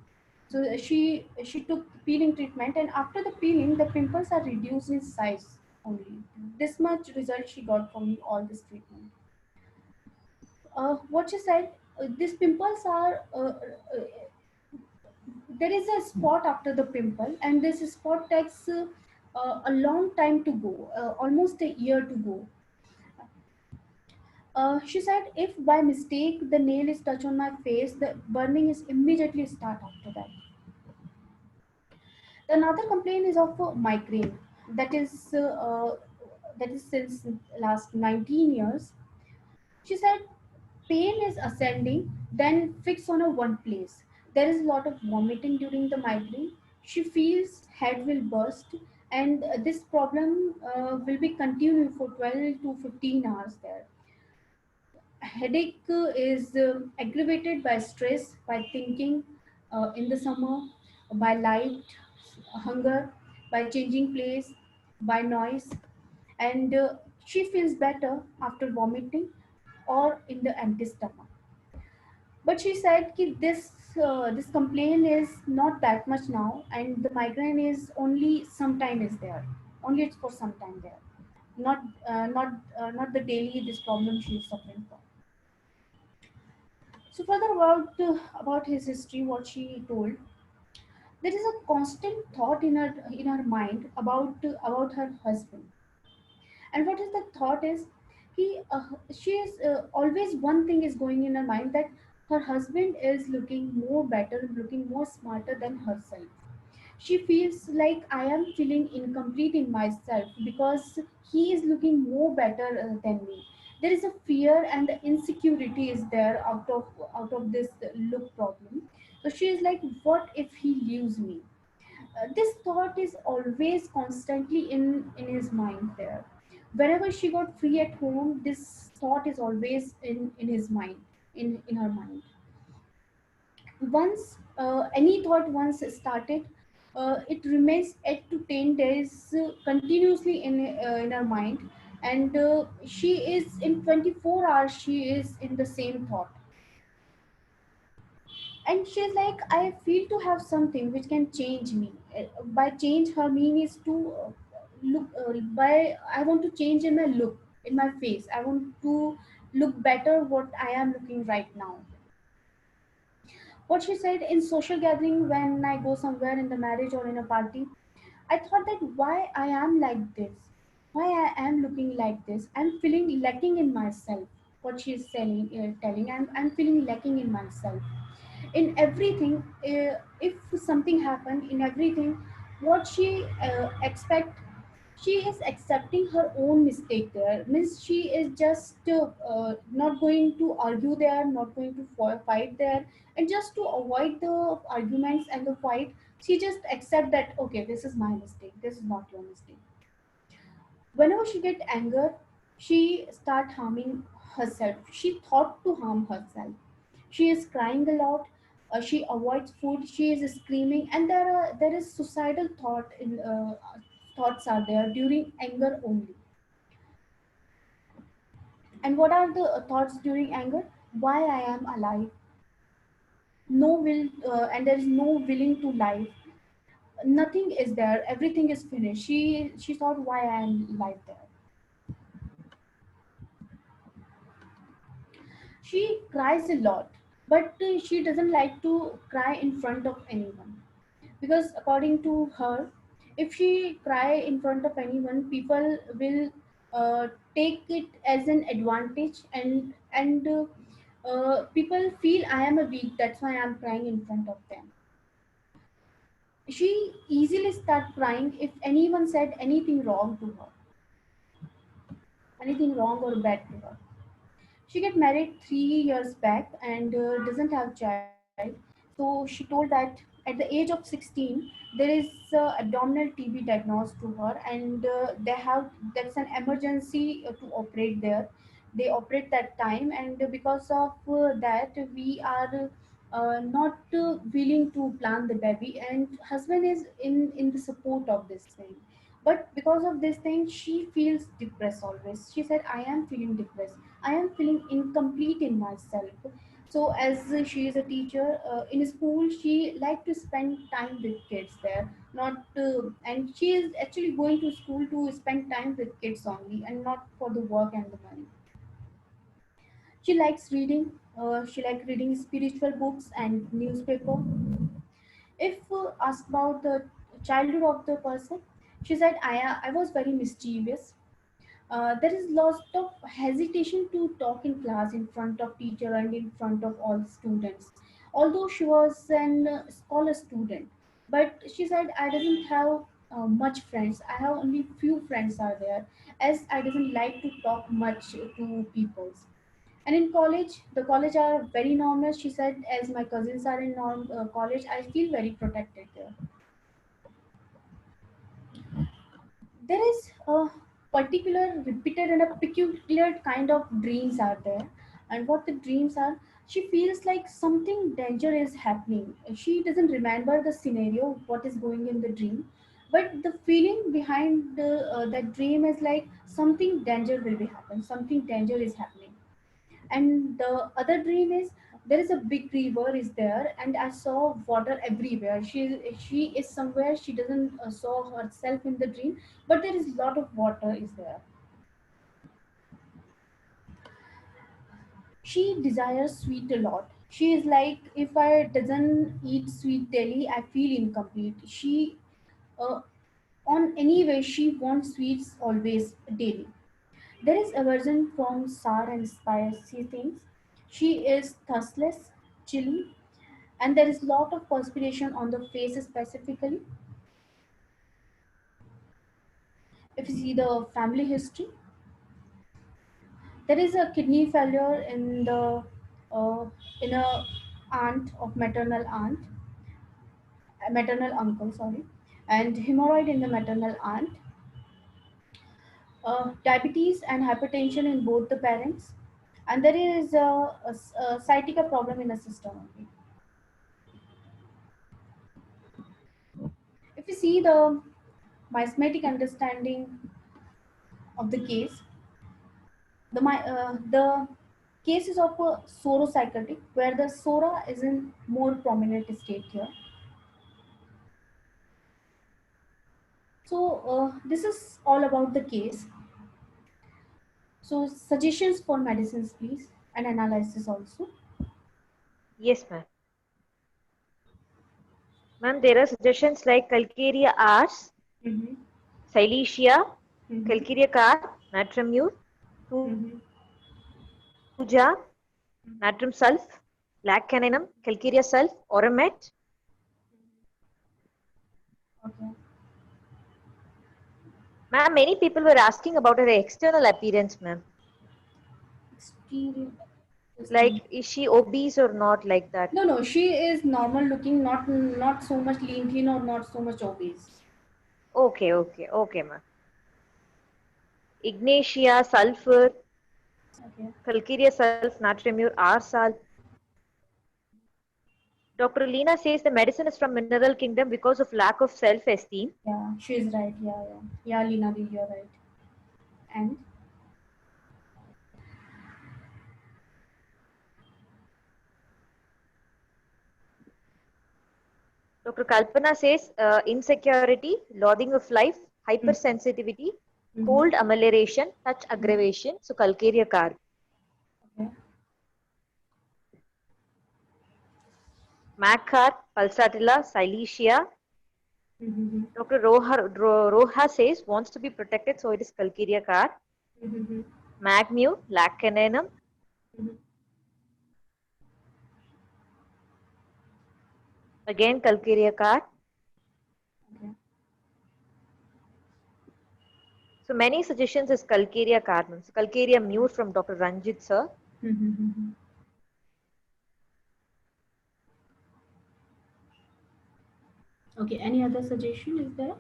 So she took peeling treatment, and after the peeling, the pimples are reduced in size only. This much result she got from all this treatment. What she said, these pimples are there is a spot after the pimple, and this spot takes a long time to go, almost a year to go. She said, if by mistake the nail is touched on my face, the burning is immediately start after that. Another complaint is of migraine. That is since last 19 years. She said pain is ascending, then fix on a one place. There is a lot of vomiting during the migraine. She feels head will burst, and this problem will be continued for 12 to 15 hours there. Headache is aggravated by stress, by thinking in the summer, by light, hunger, by changing place, by noise, and she feels better after vomiting or in the empty stomach. But she said that this complaint is not that much now, and the migraine is only sometime is there. Only it's for some time there. Not the daily this problem she is suffering from. So further about his history, what she told, there is a constant thought in her mind about her husband. And what is the thought is he she is always one thing is going in her mind, that her husband is looking more better, looking more smarter than herself. She feels like I am feeling incomplete in myself because he is looking more better than me. There is a fear and the insecurity is there out of this look problem. So she is like, what if he leaves me? This thought is always constantly in his mind there. Whenever she got free at home, this thought is always in his mind, in her mind. Once any thought once started, it remains 8 to 10 days continuously in her mind, and she is in 24 hours she is in the same thought. And she's like, I feel to have something which can change me. By change her mean is to look by I want to change in my look, in my face. I want to look better what I am looking right now. What she said, in social gathering, when I go somewhere in the marriage or in a party, I thought that why I am like this, why I am looking like this. I'm feeling lacking in myself. What she is telling, I'm feeling lacking in myself in everything. If something happened in everything, what she expect, she is accepting her own mistake there. Means she is just not going to argue there, not going to fight there, and just to avoid the arguments and the fight, She just accept that, okay, this is my mistake, this is not your mistake. Whenever she get anger, she start harming herself. She thought to harm herself. She is crying a lot. She avoids food. She is screaming, and there is suicidal thoughts are there during anger only. And what are the thoughts during anger? Why I am alive? No will, and there is no willing to life. Nothing is there. Everything is finished. She thought, why I am alive there. She cries a lot, but she doesn't like to cry in front of anyone, because according to her, if she cry in front of anyone, people will take it as an advantage, and people feel I am a weak. That's why I'm crying in front of them. She easily start crying if anyone said anything wrong to her, anything wrong or bad to her. She get married 3 years back and doesn't have child. So she told that at the age of 16, there is abdominal TB diagnosed to her, and they have that's an emergency to operate there. They operate that time, and because of that, we are not willing to plant the baby. And husband is in the support of this thing, but because of this thing, she feels depressed always. She said, I am feeling depressed. I am feeling incomplete in myself. So, as she is a teacher in school, she liked to spend time with kids there. Not and she is actually going to school to spend time with kids only, and not for the work and the money. She likes reading. She likes reading spiritual books and newspaper. If asked about the childhood of the person, she said, I was very mischievous. There is lots of hesitation to talk in class in front of teacher and in front of all students. Although she was an scholar student, but she said, I didn't have much friends. I have only few friends are there, as I didn't like to talk much to people. And in college, the college are very normal. She said, as my cousins are in college, I feel very protected there. There is a particular repeated and a peculiar kind of dreams are there. And what the dreams are, she feels like something danger is happening. She doesn't remember the scenario, what is going in the dream, but the feeling behind that dream is like something danger will be happen, something danger is happening. And the other dream is, there is a big river is there, and I saw water everywhere. She is somewhere, she doesn't saw herself in the dream, but there is a lot of water is there. She desires sweet a lot. She is like, if I doesn't eat sweet daily, I feel incomplete. She uh, on any way she wants sweets always daily. There is aversion from sour and spicy things. She is thirstless, chilly, and there is lot of perspiration on the face specifically. If you see the family history, there is a kidney failure in the uh, in a aunt of maternal uncle, sorry, and hemorrhoid in the maternal aunt, diabetes and hypertension in both the parents, and there is a sciatica problem in the sister only. If you see the miasmatic understanding of the case, the case is of a sauropsychotic, where the sora is in more prominent state here. So this is all about the case. So suggestions for medicines, please, and analysis also. Yes, ma'am. Ma'am, there are suggestions like Calcarea ars, Mm-hmm. Silesia, Mm-hmm. Calcarea car, Natrum mure, Mm-hmm. Tuja, Natrum sulf, Black caninum, Calcarea sulf, Oramet. Okay. Ma'am, many people were asking about her external appearance, ma'am. Exterior. Like, is she obese or not, like that? No, she is normal looking, not so much lean thin or not so much obese. Okay, ma'am. Ignatia, sulfur, Okay. calcarea sulf, natriumur, R salt. Dr. Lena says the medicine is from mineral kingdom because of lack of self-esteem. Yeah, she is right. Yeah, Lina, you're right. And Dr. Kalpana says insecurity, loathing of life, hypersensitivity, cold amelioration, touch aggravation. So calcarea carb. okay. Macar, pulsatilla, silesia. Mm-hmm. Dr. Roha says wants to be protected, so it is calcarea carb. Mm-hmm. Magmu, lacanenum. Mm-hmm. Again calcarea carb. Okay. So many suggestions is calcarea carb. So calcarea mure from Dr. Ranjit sir. Mm-hmm. Okay. Any other suggestion is there?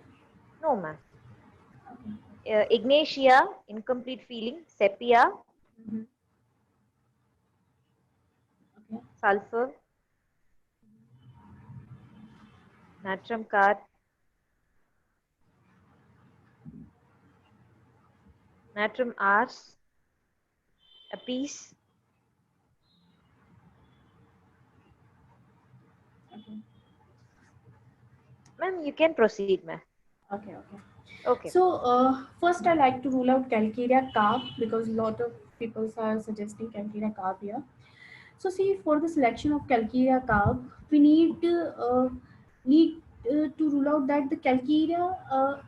No, ma'am. Okay. Ignatia, incomplete feeling. Sepia, Mm-hmm. Okay. sulfur. Natrum carb. Natrum ars. Apis. Okay. Ma'am, you can proceed, ma'am. Okay. Okay. So first, I like to rule out calcarea carb because a lot of people are suggesting calcarea carb here. So see, for the selection of calcarea carb, we need to rule out that the calcarea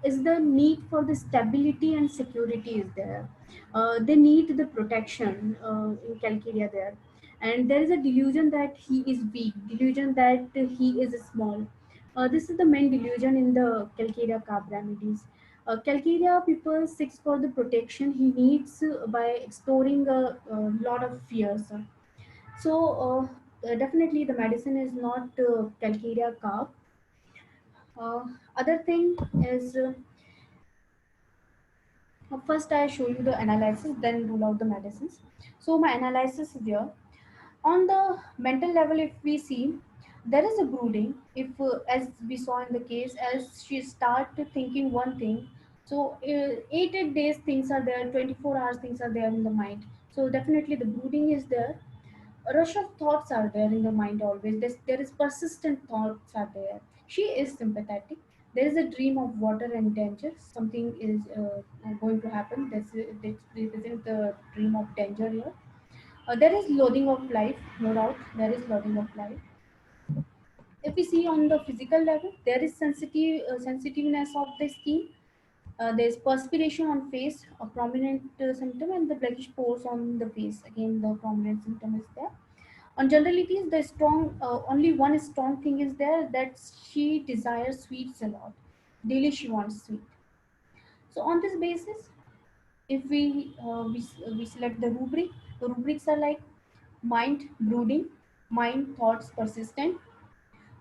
is the need for the stability and security is there. They need the protection in calcarea there, and there is a delusion that he is weak, delusion that he is small. This is the main delusion in the calcarea carb remedies. Calcarea people seeks for the protection he needs by exploring a lot of fears. Definitely the medicine is not calcarea carb. Other thing is first I show you the analysis, then rule out the medicines. So my analysis is here. On the mental level, if we see, there is a brooding. If as we saw in the case, as she started thinking one thing, so 8 days things are there, 24 hours things are there in the mind. So definitely the brooding is there. A rush of thoughts are there in the mind always. There is persistent thoughts are there. She is sympathetic. There is a dream of water and danger. Something is going to happen. This isn't the dream of danger here. There is loathing of life, no doubt. There is loathing of life. If we see on the physical level, there is sensitiveness of the skin. There is perspiration on face, a prominent symptom, and the blackish pores on the face. Again, the prominent symptom is there. On generalities, the strong only one strong thing is there that she desires sweets a lot. Daily she wants sweet. So on this basis, if we select the rubrics are like mind brooding, mind thoughts persistent,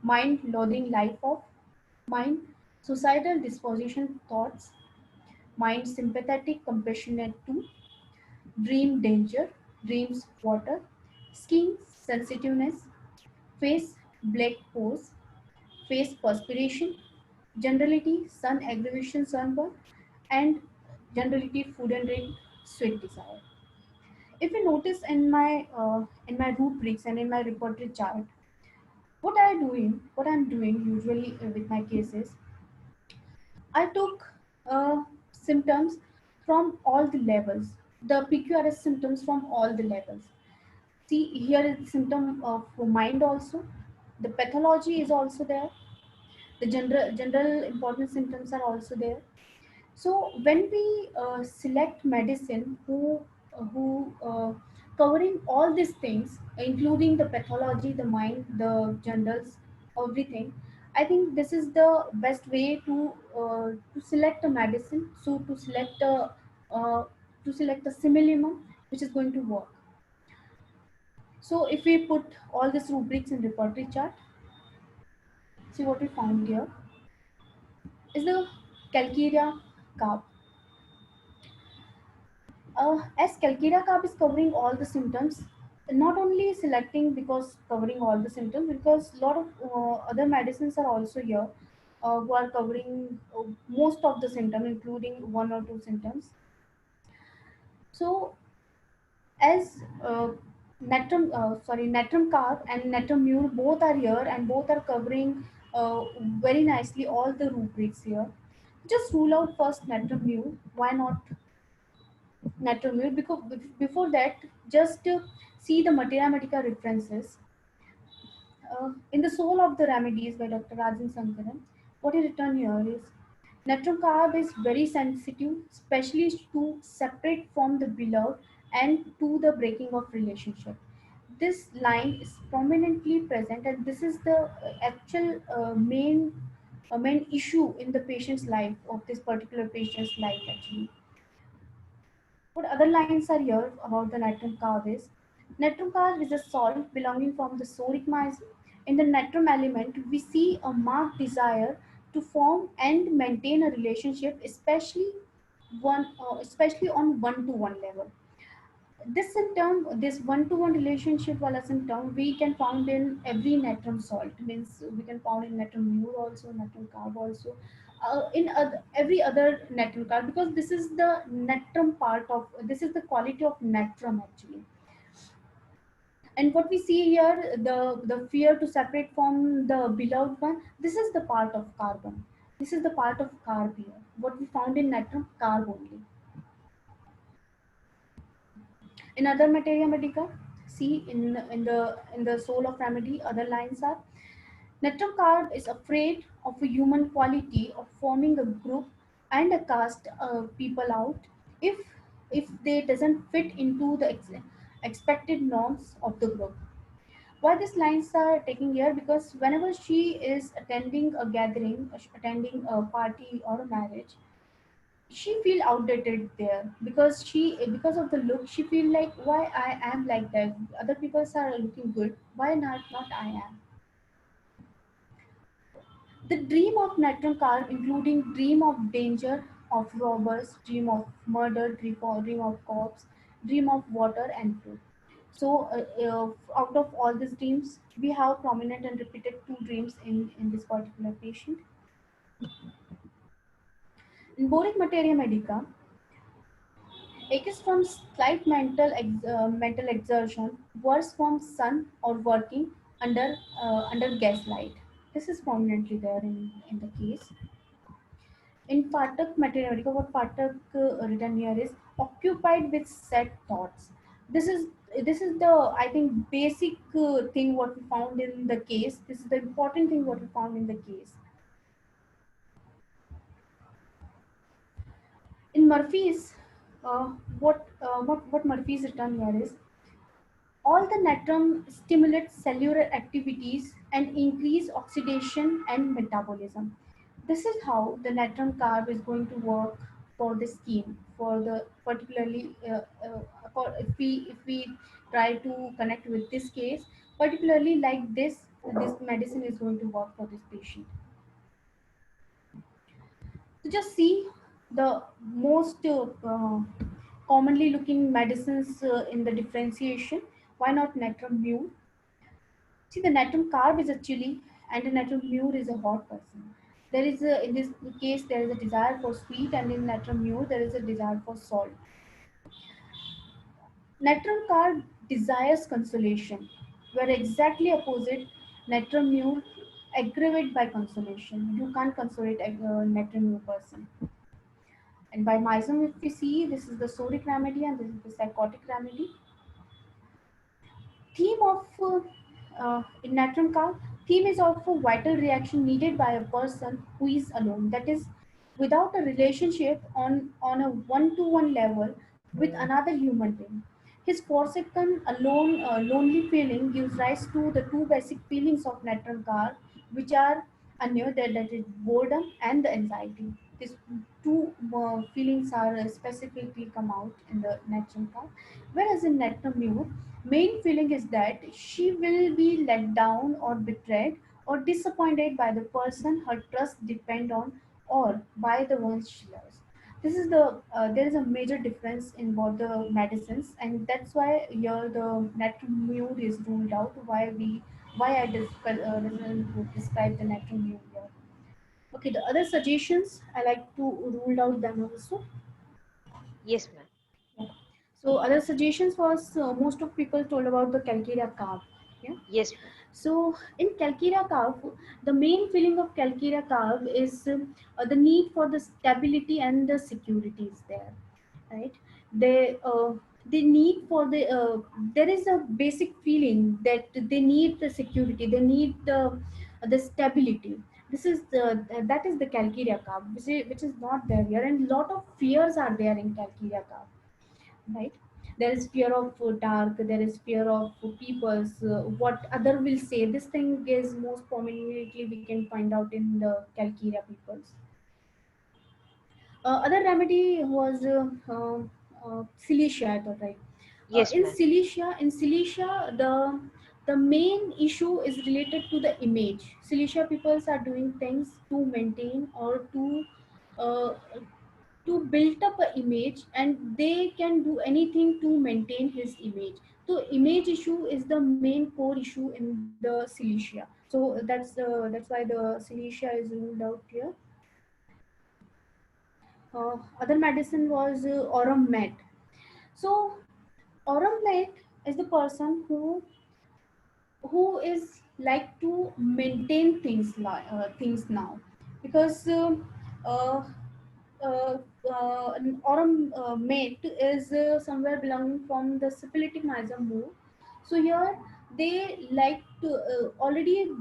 mind loathing life of, mind suicidal disposition thoughts, mind sympathetic compassionate to, dream danger, dreams water, skin sensitiveness, face black pores, face perspiration, generality sun aggravation sunburn, and generality food and drink sweet desire. If you notice in my rubrics and in my repertory chart, what I'm doing usually with my cases, I took symptoms from all the levels, the PQRS symptoms from all the levels. See, here is the symptom of mind also. The pathology is also there. The general important symptoms are also there. So when we select medicine who covering all these things, including the pathology, the mind, the generals, everything, I think this is the best way to select a medicine. So uh, to select a similimum which is going to work. So if we put all these rubrics in repertory chart, see what we found here is the calcarea carb. As calcarea carb is covering all the symptoms, not only selecting because covering all the symptoms, because a lot of other medicines are also here who are covering most of the symptoms, including one or two symptoms. So as natrum carb and natrum mule both are here and both are covering very nicely all the rubrics here. Just rule out first natrum mule. Why not natrum mule? Because before that, just see the Materia Medica references. In The Soul of the Remedies by Dr. Rajan Sankaran, what he written here is natrum carb is very sensitive, especially to separate from the beloved and to the breaking of relationship. This line is prominently present, and this is the actual main issue in the patient's life, of this particular patient's life actually. What other lines are here about the natrum carb is natrum carb is a salt belonging from the sodic mycin. In the natrum element, we see a marked desire to form and maintain a relationship, especially on one-to-one level. This symptom, this one-to-one relationship wala symptom, we can found in every natrum salt. Means we can found in natrum mure also, natrum carb also, every other natrum carb, because this is the natrum part of, this is the quality of natrum actually. And what we see here, the fear to separate from the beloved one, this is the part of carbon. This is the part of carb here. What we found in natrum carb only. In other Materia Medica, see in the Soul of Remedy, other lines are natrum carb is afraid of a human quality of forming a group and a cast people out if they doesn't fit into the expected norms of the group. Why these lines are taking here? Because whenever she is attending a gathering, attending a party or a marriage, she feel outdated there, because of the look she feel like, why I am like that, other people are looking good, why not I am. The dream of natrum carb, including dream of danger, of robbers, dream of murder, dream of corpse, dream of water and food. So out of all these dreams, we have prominent and repeated two dreams in this particular patient. In Boric Materia Medica, aches from slight mental exertion, worse from sun or working under gaslight. This is prominently there in the case. In Patak Material, what Patak written here is occupied with set thoughts. This is the, I think, basic thing what we found in the case. This is the important thing what we found in the case. In Murphy's, what Murphy's written here is all the natrum stimulate cellular activities and increase oxidation and metabolism. This is how the natrum carb is going to work for the scheme, for the particularly if we try to connect with this case, particularly like this medicine is going to work for this patient. So just see the most commonly looking medicines in the differentiation. Why not natrum mule? See, the natrum carb is a chili and the natrum mure is a hot person. There is a, in this case, there is a desire for sweet, and in natrum mure, there is a desire for salt. Natrum carb desires consolation, where exactly opposite natrum mure aggravate by consolation. You can't consolate a natrum mure person. And by misome, if we see, this is the sodic remedy and this is the psychotic remedy. Theme of in natrum carb, theme is of a vital reaction needed by a person who is alone, that is without a relationship on a one-to-one level with another human being. His forsaken alone lonely feeling gives rise to the two basic feelings of natrum carb, which are that is boredom and the anxiety. these two feelings are specifically come out in the Natrum card. Whereas in Natrum Mute, main feeling is that she will be let down or betrayed or disappointed by the person her trust depend on or by the ones she loves. This is the there is a major difference in both the medicines, and that's why here the Natrum Mute is ruled out. Why I doesn't describe the Natrum Mute here. Okay, the other suggestions I like to rule out them also. Yes, ma'am. Yeah. So other suggestions was most of people told about the Calcarea carb. Yeah. Yes, ma'am. So in Calcarea carb, the main feeling of Calcarea carb is the need for the stability and the security is there, right? They need for there is a basic feeling that they need the security, they need the stability. This is that is the Calcarea carb, which is not there here, and lot of fears are there in Calcarea carb, right? There is fear of dark, there is fear of people's what other will say. This thing is most prominently we can find out in the Calcarea peoples. Other remedy was Cilicia, I thought, right? Yes, In ma'am. Cilicia, the main issue is related to the image. Cilicia peoples are doing things to maintain or uh, to build up an image, and they can do anything to maintain his image. So image issue is the main core issue in the Cilicia. So that's why the Cilicia is ruled out here. Other medicine was Aurum Met. So Aurum Met is the person who is like to maintain things now, because uh, uh, an Aurum Met is somewhere belonging from the syphilitic miasm move. So here they like to already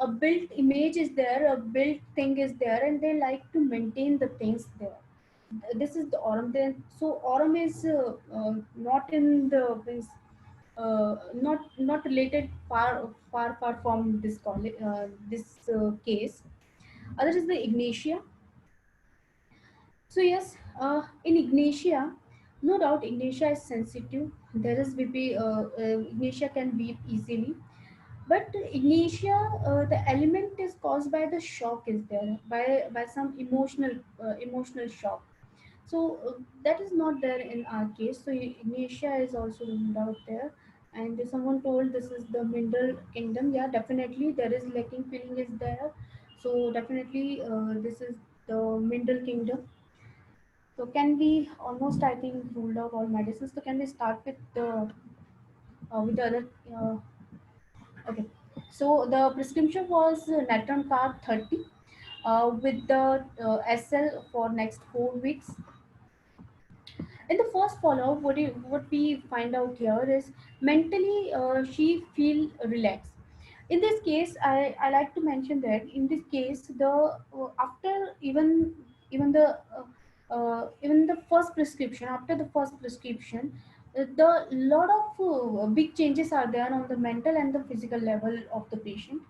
a built image is there, a built thing is there, and they like to maintain the things there. This is the Aurum. Then so Aurum is not in the means, not related far from this case. Other is the Ignatia. So yes, in Ignatia, no doubt Ignatia is sensitive. There is VP. Ignatia can weep easily, but Ignatia, the element is caused by the shock is there, by some emotional shock. So that is not there in our case. So Ignatia is also ruled out there. And someone told this is the mineral kingdom. Yeah, definitely there is lacking feeling is there. So definitely this is the mineral kingdom. So can we almost, I think, ruled out all medicines. So can we start with the other? Okay. So the prescription was Natron card 30 with the SL for next 4 weeks. In the first follow-up, what we find out here is mentally she feel relaxed. In this case, I like to mention that in this case, the after even the even the first prescription, after the first prescription, the lot of big changes are there on the mental and the physical level of the patient.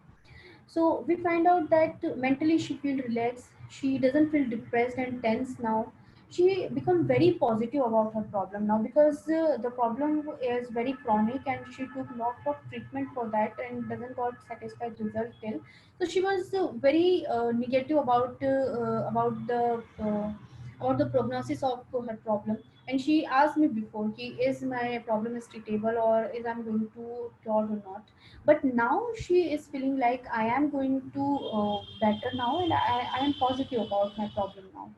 So we find out that mentally she feel relaxed. She doesn't feel depressed and tense now. She become very positive about her problem now, because the problem is very chronic and she took lot of treatment for that and doesn't got satisfied result till. So she was very negative about the prognosis of her problem, and she asked me before, is my problem is treatable or is I'm going to cure or not. But now she is feeling like I am going to better now, and I am positive about my problem now.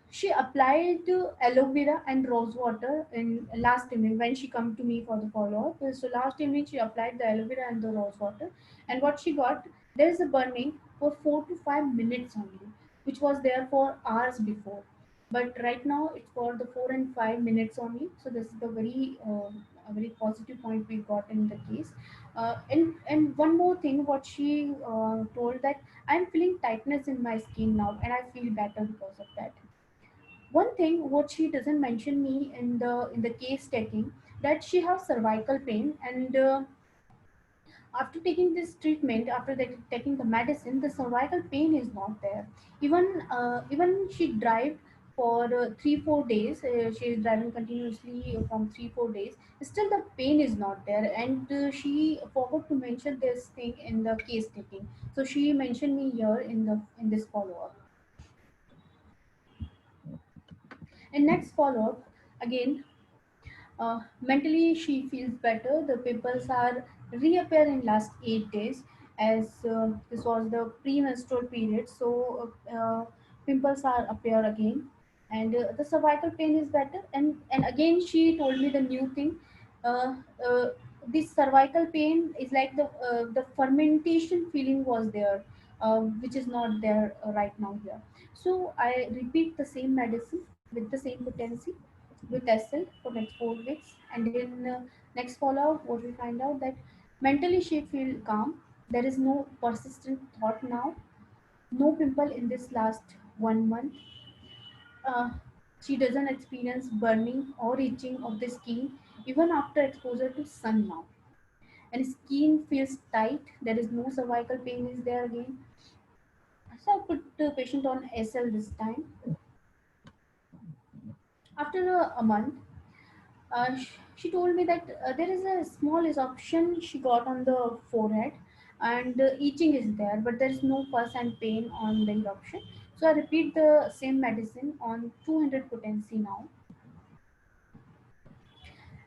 She applied aloe vera and rose water in last evening when she come to me for the follow-up. So last evening she applied the aloe vera and the rose water, and what she got, there is a burning for 4 to 5 minutes only, which was there for hours before. But right now it's for the 4 and 5 minutes only. So this is the a very positive point we got in the case. And one more thing, what she told that I'm feeling tightness in my skin now, and I feel better because of that. One thing what she doesn't mention me in the case taking, that she has cervical pain, and After taking this treatment, after taking the medicine, the cervical pain is not there. Even she drive for 3-4 days. She is driving continuously from 3-4 days. Still, the pain is not there, and she forgot to mention this thing in the case taking. So she mentioned me here in this follow up. And next follow up, again, mentally, she feels better. The pimples are reappear in last 8 days, as this was the premenstrual period. So pimples are appear again, and the cervical pain is better. And again, she told me the new thing. Uh, uh, this cervical pain is like the fermentation feeling was there, which is not there right now here. So I repeat the same medicine with the same potency with SL for next 4 weeks, and in next follow-up, what we find out that mentally she feel calm. There is no persistent thought now. No pimple in this last 1 month. Uh, she doesn't experience burning or itching of the skin even after exposure to sun now. And skin feels tight. There is no cervical pain is there again. So I put the patient on SL this time. After a month, she told me that there is a small eruption she got on the forehead, and itching is there, but there is no pus and pain on the eruption. So I repeat the same medicine on 200 potency now.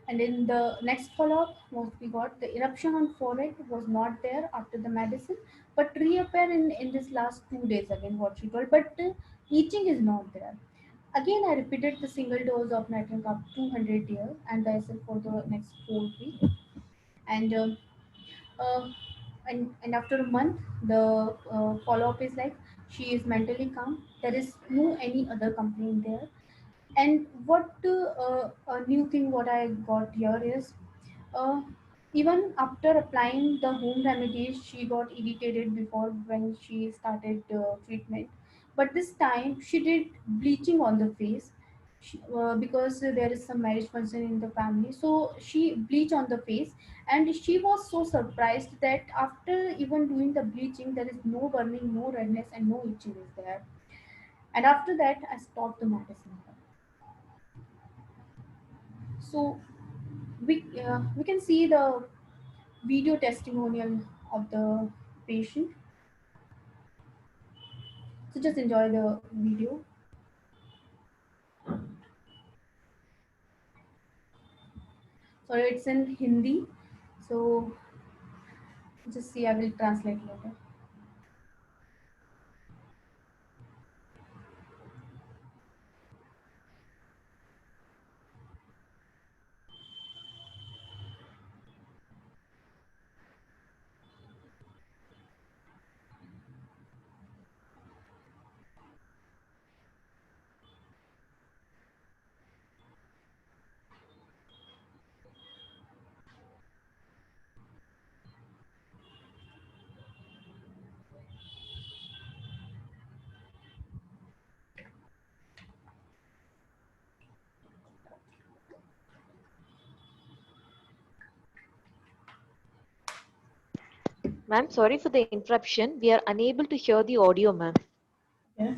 And in the next follow-up, what we got, the eruption on forehead was not there after the medicine, but reappear in this last 2 days again, what she told, but itching is not there. Again, I repeated the single dose of nitrogen cup 200 here and the SL for the next 4 weeks. And uh, and after a month, the follow-up is like she is mentally calm. There is no any other complaint there. And what a new thing what I got here is uh, even after applying the home remedies, she got irritated before when she started treatment. But this time, she did bleaching on the face because there is some marriage function in the family. So she bleached on the face, and she was so surprised that after even doing the bleaching, there is no burning, no redness, and no itching is there. And after that, I stopped the medicine. So we can see the video testimonial of the patient. So just enjoy the video. Sorry, it's in Hindi. So just see, I will translate later. Ma'am, sorry for the interruption. We are unable to hear the audio, ma'am. Okay.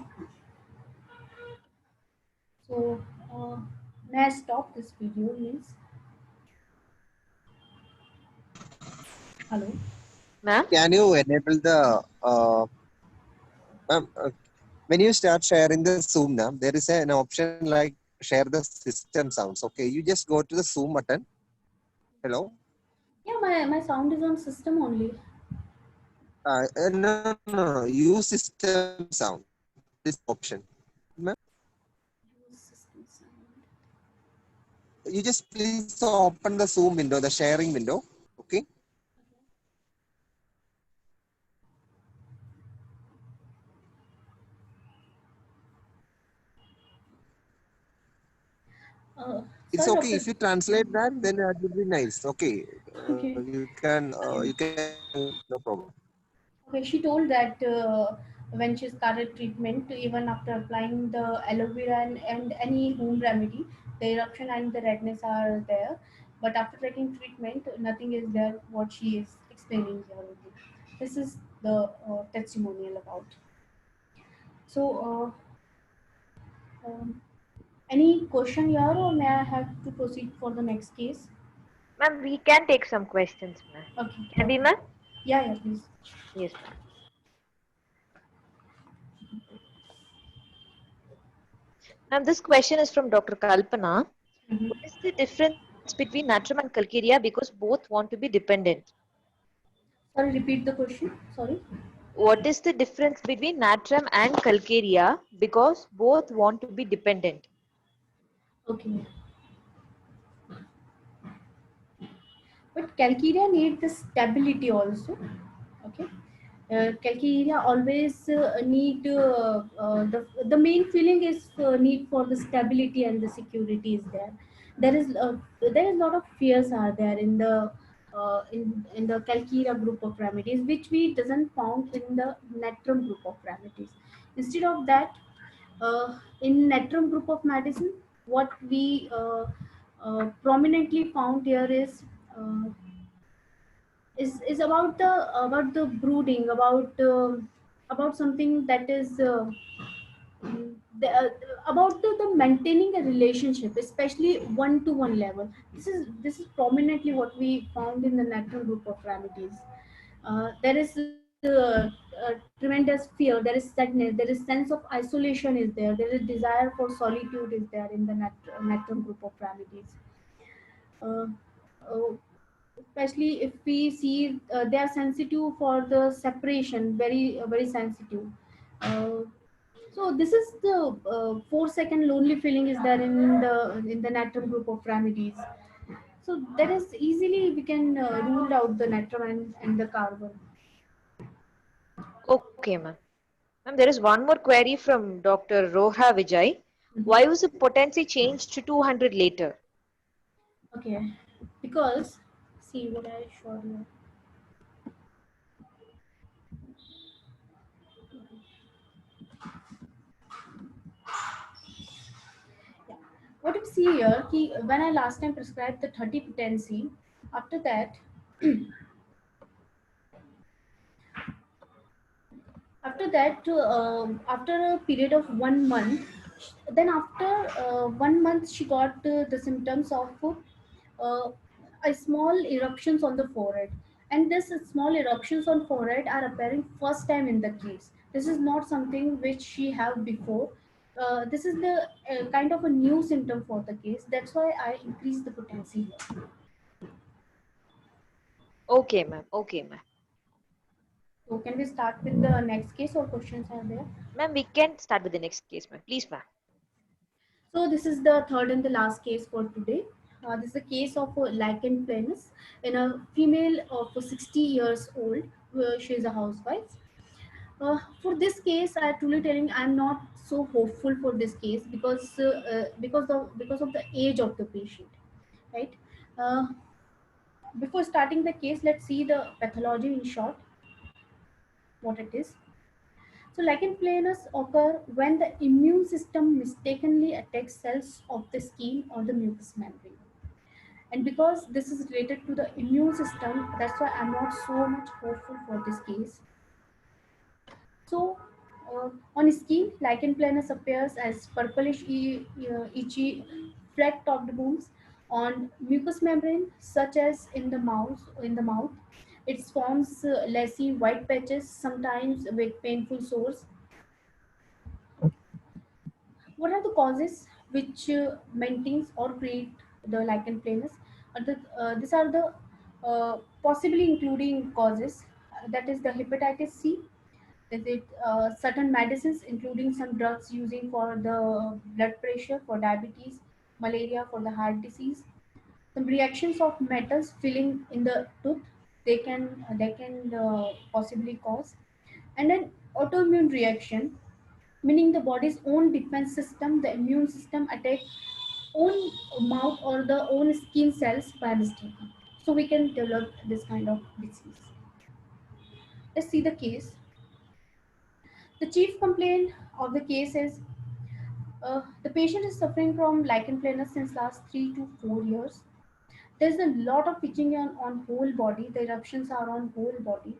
So may I stop this video, please? Hello. Ma'am? Can you enable the when you start sharing the Zoom now, there is an option like share the system sounds. Okay, you just go to the Zoom button. Hello. Yeah, my sound is on system only. No. Use system sound. This option. Ma'am, System sound. you just please open the Zoom window, the sharing window. Okay. It's Sorry, okay doctor. if you translate that, then it will be nice. Okay, Okay. you can no problem. Okay, she told that when she started treatment, even after applying the aloe vera and any home remedy, the eruption and the redness are there. But after taking treatment, nothing is there what she is explaining here only. This is the testimonial about. So, any question here, or may I have to proceed for the next case? Ma'am, we can take some questions, ma'am. Okay. Can we, Okay. ma'am? Yeah, please. Yes, ma'am. Ma'am, this question is from Dr. Kalpana. Mhm. What is the difference between Natrum and Calcarea because both want to be dependent? Sorry, repeat the question. Sorry. What is the difference between Natrum and Calcarea because both want to be dependent? Okay. But calcarea need the stability also. Okay. Calcarea always need the main feeling is need for the stability and the security is there. There is lot of fears are there in the in the calcarea group of remedies which we doesn't found in the natrum group of remedies. Instead of that, in natrum group of medicine, what we prominently found here uh, is about the brooding about something that is the, uh, about the maintaining a relationship, especially one to one level. This is prominently what we found in the natural group of remedies. There is tremendous fear, there is sadness, there is sense of isolation is there is desire for solitude is there in the natural group of remedies. uh, uh, Especially if we see they are sensitive for the separation, very sensitive. uh, so this is the 4-second lonely feeling is there in the natrum group of remedies. So that is easily we can rule out the natrum and the carbon. Okay, ma'am. Ma'am, there is one more query from Dr. Roha Vijay. Mhm. Why was the potency changed to 200 later? Okay, because see what I showed you. Yeah. What you see here, when I last time prescribed the 30 potency, after that, after a period of 1 month, then after 1 month, she got the symptoms of uh, a small eruptions on the forehead. And this small eruptions on forehead are appearing first time in the case. This is not something which she have before. This is the kind of a new symptom for the case. That's why I increased the potency here. Okay, ma'am. Okay, ma'am. So can we start with the next case or questions are there? Ma'am, we can start with the next case, ma'am. Please, ma'am. So this is the third and the last case for today. This is a case of a lichen planus in a female of 60 years old. She is a housewife. For this case, I truly telling I'm not so hopeful for this case because of the age of the patient, right? Uh, Before starting the case, let's see the pathology in short, what it is. So lichen planus occur when the immune system mistakenly attacks cells of the skin or the mucous membrane. And because this is related to the immune system, that's why I'm not so much hopeful for this case. So, on skin, lichen planus appears as purplish, itchy, flat-topped wounds on mucous membrane, such as in the mouth. It forms lacy white patches, sometimes with painful sores. What are the causes which maintains or create the lichen planus? These are the possibly including causes. That is the hepatitis C. Is it certain medicines, including some drugs using for the blood pressure, for diabetes, malaria, for the heart disease. Some reactions of metals filling in the tooth, they can possibly cause, and then autoimmune reaction, meaning the body's own defense system, the immune system attack own mouth or the own skin cells by mistake. So we can develop this kind of disease. Let's see the case. The chief complaint of the case is the patient is suffering from lichen planus since last 3 to 4 years. There's a lot of itching on whole body. The eruptions are on whole body.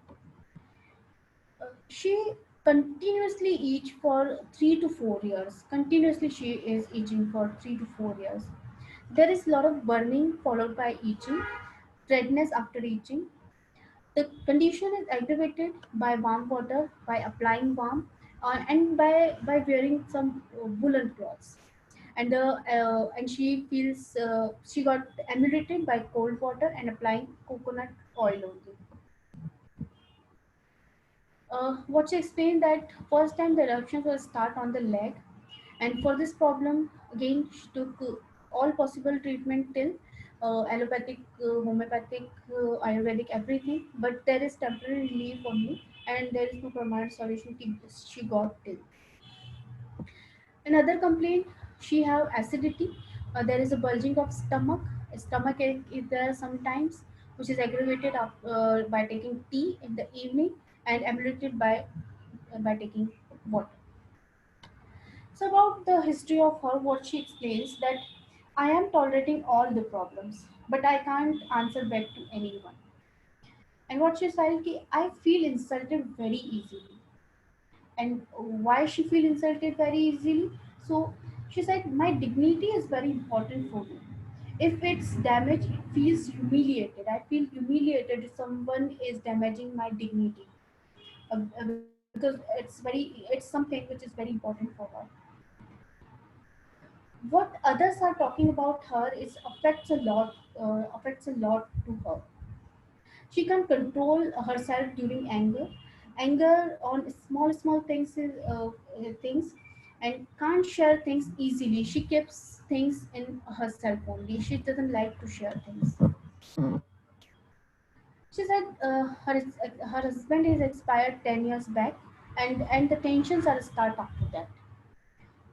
She continuously itch for 3 to 4 years. Continuously she is itching for 3 to 4 years. There is a lot of burning followed by itching, redness after itching. The condition is aggravated by warm water, by applying warm, and by wearing some woolen cloths. And she feels she got emulated by cold water and applying coconut oil only. What she explained that first time the eruptions will start on the leg, and for this problem again she took all possible treatment till allopathic, homeopathic, Ayurvedic, everything, but there is temporary relief only, and there is no permanent solution she got till. Another complaint, she have acidity. There is a bulging of stomach. Stomach ache is there sometimes, which is aggravated by taking tea in the evening and ameliorated by taking water. So about the history of her, what she explains that I am tolerating all the problems, but I can't answer back to anyone. And what she said, ki, I feel insulted very easily. And why she feel insulted very easily? So she said, my dignity is very important for me. If it's damaged, it feels humiliated. I feel humiliated if someone is damaging my dignity, because it's something which is very important for her. What others are talking about her is affects a lot to her. She can control herself during anger on small things things, and can't share things easily. She keeps things in herself only. She doesn't like to share things. She said her husband is expired 10 years back, and the tensions are start after that.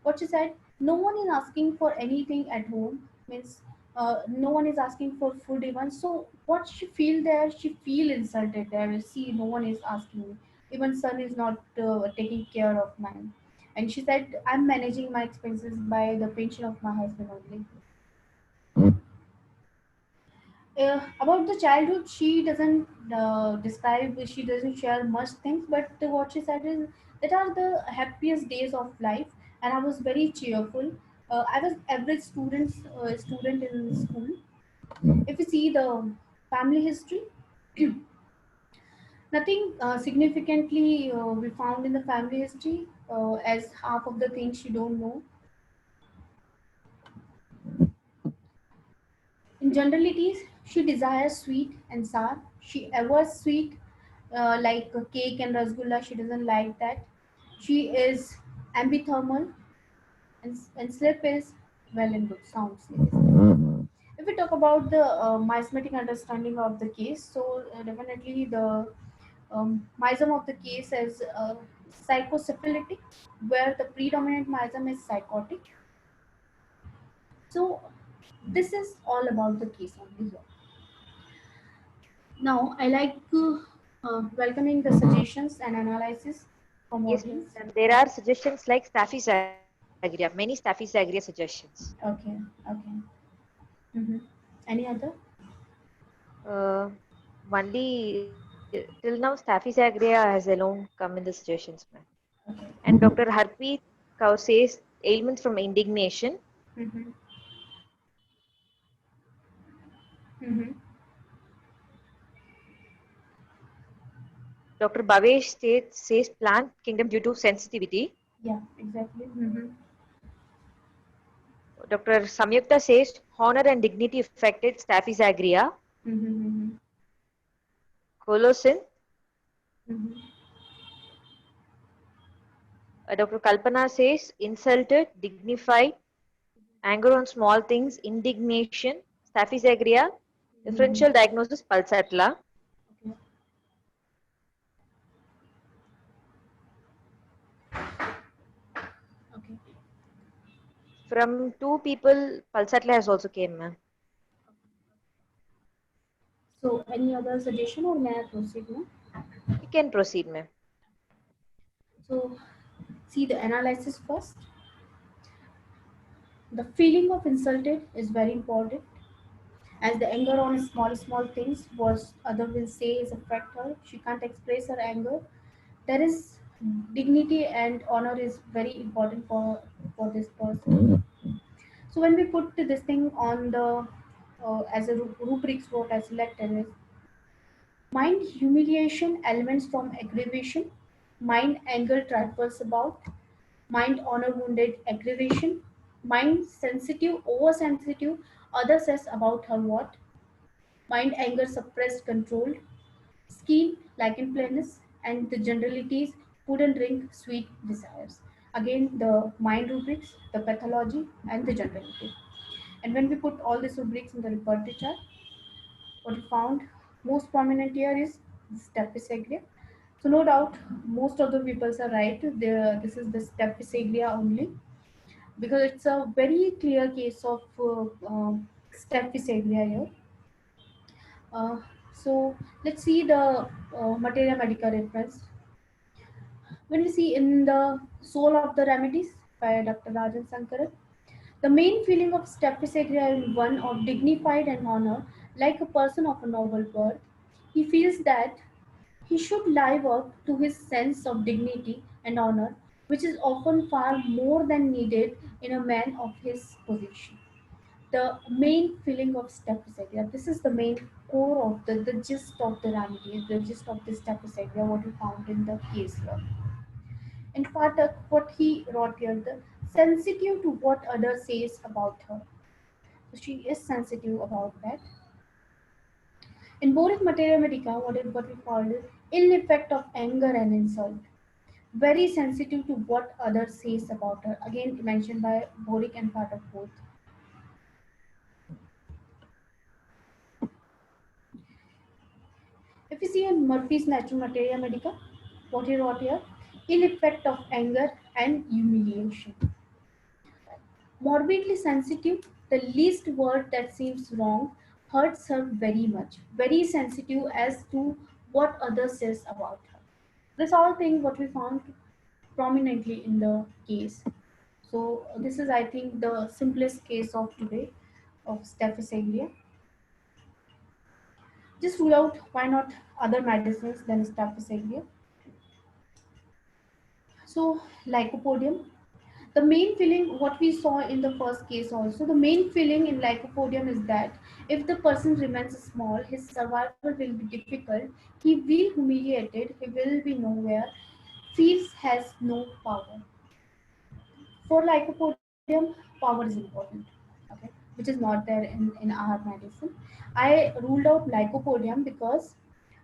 What she said, no one is asking for anything at home, means no one is asking for food even. So what she feel there, she feel insulted there. See, no one is asking me, even son is not taking care of mine. And she said, I'm managing my expenses by the pension of my husband only. About the childhood, she doesn't describe, she doesn't share much things, but what she said is that are the happiest days of life, and I was very cheerful. I was average student in school. If you see the family history, nothing significantly we found in the family history, as half of the things she don't know. In generalities, she desires sweet and sour. She avoids sweet, like cake and rasgulla. She doesn't like that. She is ambithermal, and sleep is well and good, sound sleep. If we talk about the miasmatic understanding of the case, so definitely the miasm of the case is psychosyphilitic, where the predominant miasm is psychotic. So this is all about the case only here. Now, I like welcoming the suggestions and analysis from Yes, audience. ma'am. There are suggestions like Staphysagria, many Staphysagria suggestions. Okay, okay. Mm-hmm. Any other? Uh, Only till now, Staphysagria has alone come in the suggestions, ma'am. Okay. And Dr. Harpreet Kaur says ailments from indignation. Mm-hmm. Mm-hmm. Dr. Bhavesh says plant kingdom due to sensitivity. Yeah, exactly. Mm-hmm. Dr. Samyukta says honor and dignity affected Staphysagria. Mm-hmm. Colosin. Mm-hmm. Dr. Kalpana says insulted, dignified, anger on small things, indignation, Staphysagria, Mm-hmm. differential diagnosis, Pulsatilla. Okay. Okay. From two people, Pulsatilla has also came, ma'am. So, any other suggestion or may I proceed now? You can proceed, ma'am. So, see the analysis first. The feeling of insulted is very important. as the anger on small things what other will say is affect her. She can't express her anger. There is dignity and honor is very important for this person. So when we put this thing on the as a rubrics what I selected is mind humiliation elements from aggravation, mind anger trifles about, mind honor wounded aggravation, mind sensitive oversensitive other says about her what, mind anger suppressed controlled, skin like in plainness and the generalities food and drink sweet desires. Again the mind rubrics, the pathology and the generality. And when we put all these rubrics in the repertory chart, what we found most prominent here is Staphysagra. So no doubt most of the people are right. This is the Staphysagra only because it's a very clear case of Staphysagra here. Uh, so let's see the Materia Medica reference. When we see in the Soul of the Remedies by Dr. Rajan Sankaran, the main feeling of Staphysagra is one of dignified and honor, like a person of a noble birth. He feels that he should live up to his sense of dignity and honor, which is often far more than needed in a man of his position. The main feeling of Staphysagra, this is the main core of the gist of the remedy, the gist of this Staphysagra, what we found in the case here. In part, what he wrote here, the sensitive to what others says about her. So she is sensitive about that. In Boric Materia Medica, what we call is ill effect of anger and insult. Very sensitive to what others says about her. Again mentioned by Boric and part of both. If you see in Murphy's Natural Materia Medica, what he wrote here, ill effect of anger and humiliation. Morbidly sensitive, the least word that seems wrong hurts her very much. Very sensitive as to what others says about her. This all thing what we found prominently in the case. So this is I think the simplest case of today of Staphysagra. Just rule out why not other medicines than Staphysagra. So Lycopodium. The main feeling, what we saw in the first case also, the main feeling in Lycopodium is that if the person remains small, his survival will be difficult, he will humiliated, he will be nowhere, fears has no power. For Lycopodium, power is important, okay, which is not there in our medicine. I ruled out Lycopodium because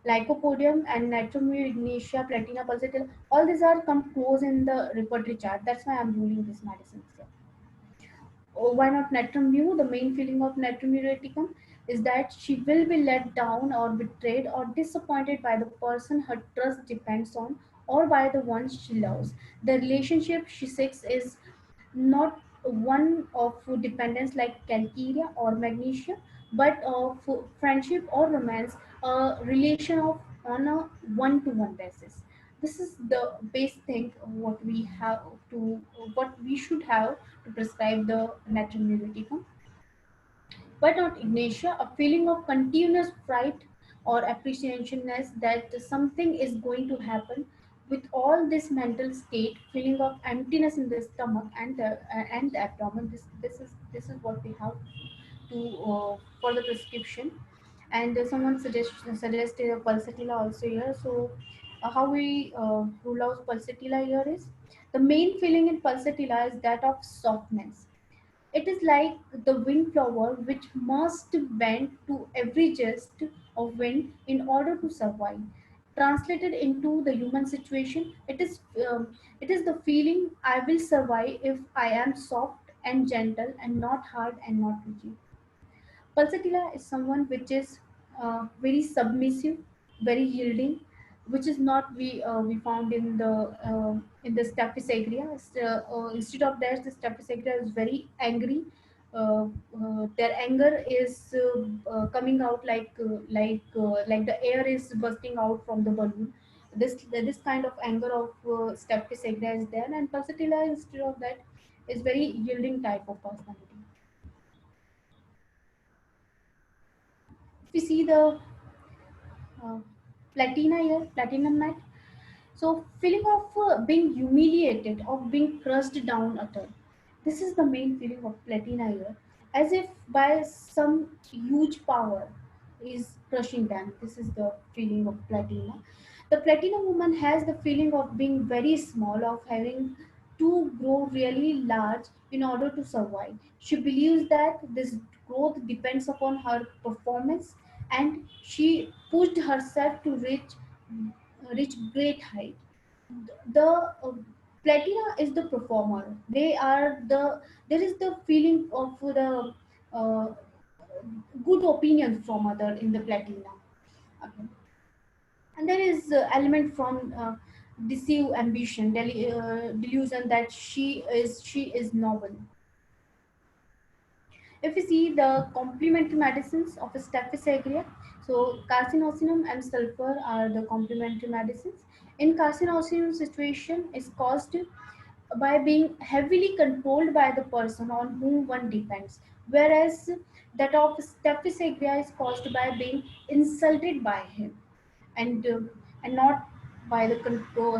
Lycopodium and Nitromyr ignitia, Platina pulsatile, all these are come close in the repertory chart. That's why I'm ruling this medicine here. Oh, why not Natrum Mu? The main feeling of Natrum Muriaticum is that she will be let down or betrayed or disappointed by the person her trust depends on or by the one she loves. The relationship she seeks is not one of dependence like calcaria or magnesia, but of friendship or romance, a relation of on a one-to-one basis. This is the base thing what we have to, what we should have to prescribe the natural neuroticum. But not ignatia, a feeling of continuous fright or apprehensiveness that something is going to happen with all this mental state, feeling of emptiness in the stomach and the abdomen. This is what we have to for the prescription. And someone suggested a pulsatilla also here. So how we rule out pulsatilla here is the main feeling in pulsatilla is that of softness. It is like the wind flower which must bend to every gust of wind in order to survive. Translated into the human situation, it is the feeling I will survive if I am soft and gentle and not hard and not rigid. Pulsatilla is someone which is very submissive, very yielding, which is not we found in the Staphysagra. Instead of that, the Staphysagra is very angry. Their anger is coming out like the air is bursting out from the balloon. This kind of anger of Staphysagra is there, and Pulsatilla instead of that is very yielding type of personality. we see the platina here, platinum mat. So feeling of being humiliated, of being crushed down utter. This is the main feeling of platina here, as if by some huge power is crushing them. This is the feeling of platina. The platinum woman has the feeling of being very small, of having to grow really large in order to survive. She believes that this growth depends upon her performance, and she pushed herself to reach great height. The platina is the performer. They are the There is the feeling of the uh, good opinion from other in the platina. Okay. And there is element from deceive ambition, delusion that she is noble. If we see the complementary medicines of Staphylococcus aureus, so carcinosinum and sulfur are the complementary medicines. In carcinosinum situation is caused by being heavily controlled by the person on whom one depends, whereas that of Staphylococcus aureus is caused by being insulted by him, and not by the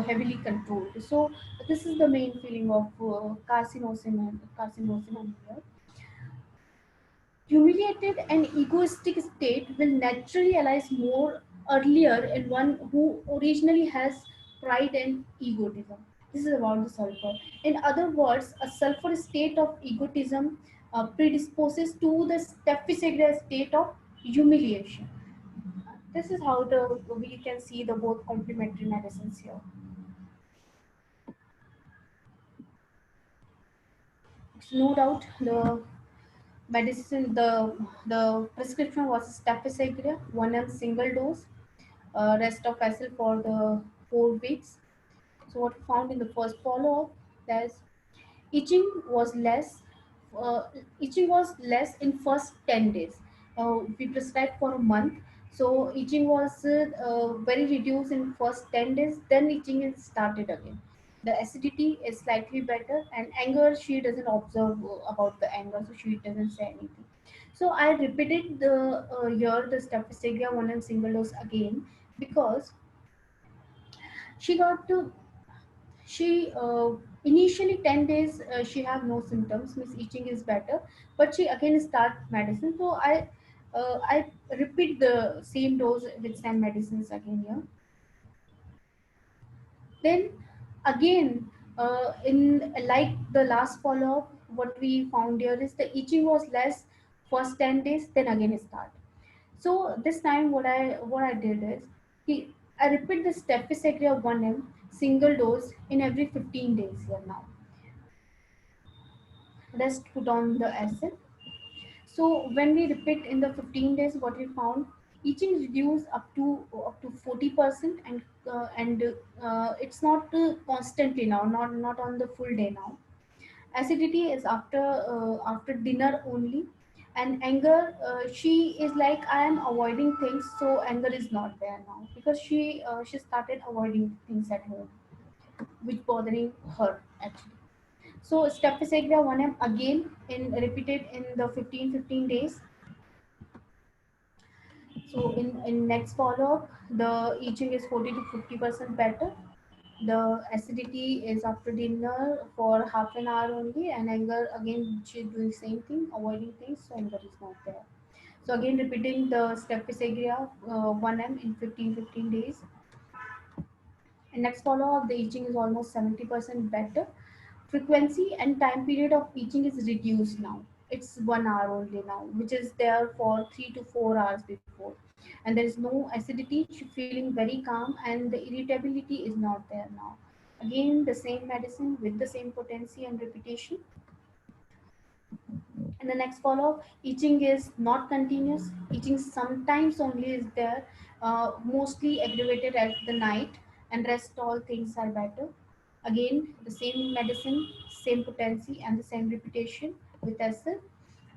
heavily controlled. So this is the main feeling of carcinosinum here. Humiliated and egoistic state will naturally arise more earlier in one who originally has pride and egotism. This is about the sulfur. In other words, a sulfur state of egotism predisposes to the staphylococcus state of humiliation. This is how we can see the both complementary medicines here. So no doubt the prescription was staphylococcus 1 single dose, rest of acid for the 4 weeks. So what we found in the first follow-up, that itching was less. Uh, Itching was less in first 10 days. We prescribed for a month, so itching was very reduced in first 10 days. Then itching is started again. The acidity is slightly better, and anger, she doesn't observe about the anger, so she doesn't say anything. So I repeated the here the Staphylococcus 1 and single dose again, because she got to she initially 10 days she have no symptoms, means itching is better, but she again start medicine. So I repeat the same dose with same medicines again here. Then again, in like the last follow up, what we found here is the itching was less first 10 days, then again start. So this time what I did is, I repeat the Staphylococcus 1 single dose in every 15 days here now. Rest put on the acid. So when we repeat in the 15 days, what we found, itching reduced up to 40%, and it's not constantly now, not on the full day now. Acidity is after dinner only, and anger, she is like, I am avoiding things, so anger is not there now, because she started avoiding things at home which bothering her actually. So Staphylococcus 1 again in repeated in the 15 days. So in next follow up, the itching is 40 to 50% better. The acidity is after dinner for half an hour only, and anger again she's doing same thing, avoiding things, so anger is not there. So again repeating the Staphylococcus 1 in 15 days. And next follow up, the itching is almost 70% better. Frequency and time period of itching is reduced now. It's 1 hour only now, which is there for 3 to 4 hours before. And there is no acidity, she feeling very calm, and the irritability is not there now. Again, the same medicine with the same potency and repetition. And the next follow-up, itching is not continuous. Itching sometimes only is there, mostly aggravated at the night, and rest all things are better. Again, the same medicine, same potency, and the same repetition with acid.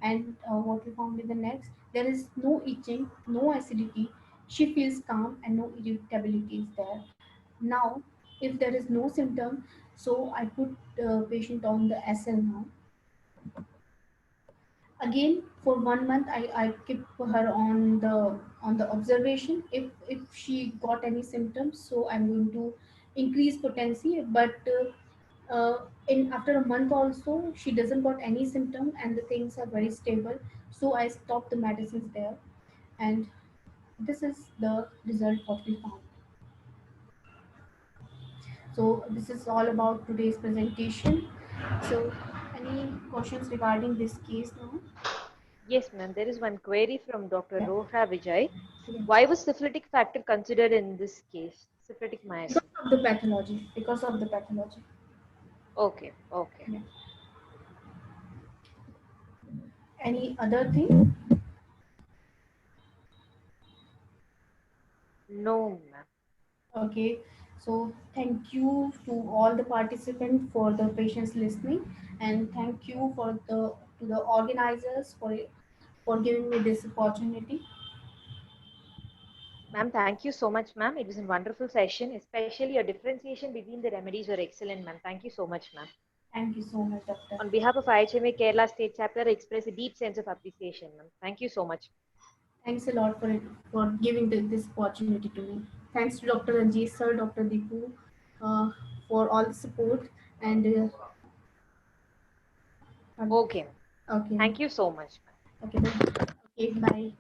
And what we found in the next, there is no itching, no acidity. She feels calm, and no irritability is there. Now, if there is no symptom, so I put patient on the SL now. Again, for 1 month, I keep her on the observation. If she got any symptoms, so I'm going to increase potency. But in after a month also, she doesn't got any symptom and the things are very stable. So I stopped the medicines there, and this is the result what we found. So this is all about today's presentation. So any questions regarding this case now? Yes, ma'am. There is one query from Dr. Yeah. Roha Vijay. Yeah. Why was syphilitic factor considered in this case? Syphilitic Because myasthenia. of the pathology. Because of the pathology. Okay, okay. Yeah. Any other thing? No, ma'am. Okay. So thank you to all the participants for the patience listening, and thank you for the to the organizers for giving me this opportunity. Ma'am, thank you so much, ma'am. It was a wonderful session, especially your differentiation between the remedies were excellent, ma'am. Thank you so much, ma'am. Thank you so much, Doctor. On behalf of IHMA Kerala State Chapter, I express a deep sense of appreciation, ma'am. Thank you so much. Thanks a lot for giving this opportunity to me. Thanks to Dr. Ranjit sir, Dr. Deepu, for all the support and Okay. okay, Thank you so much, ma'am. okay, then. Okay, bye.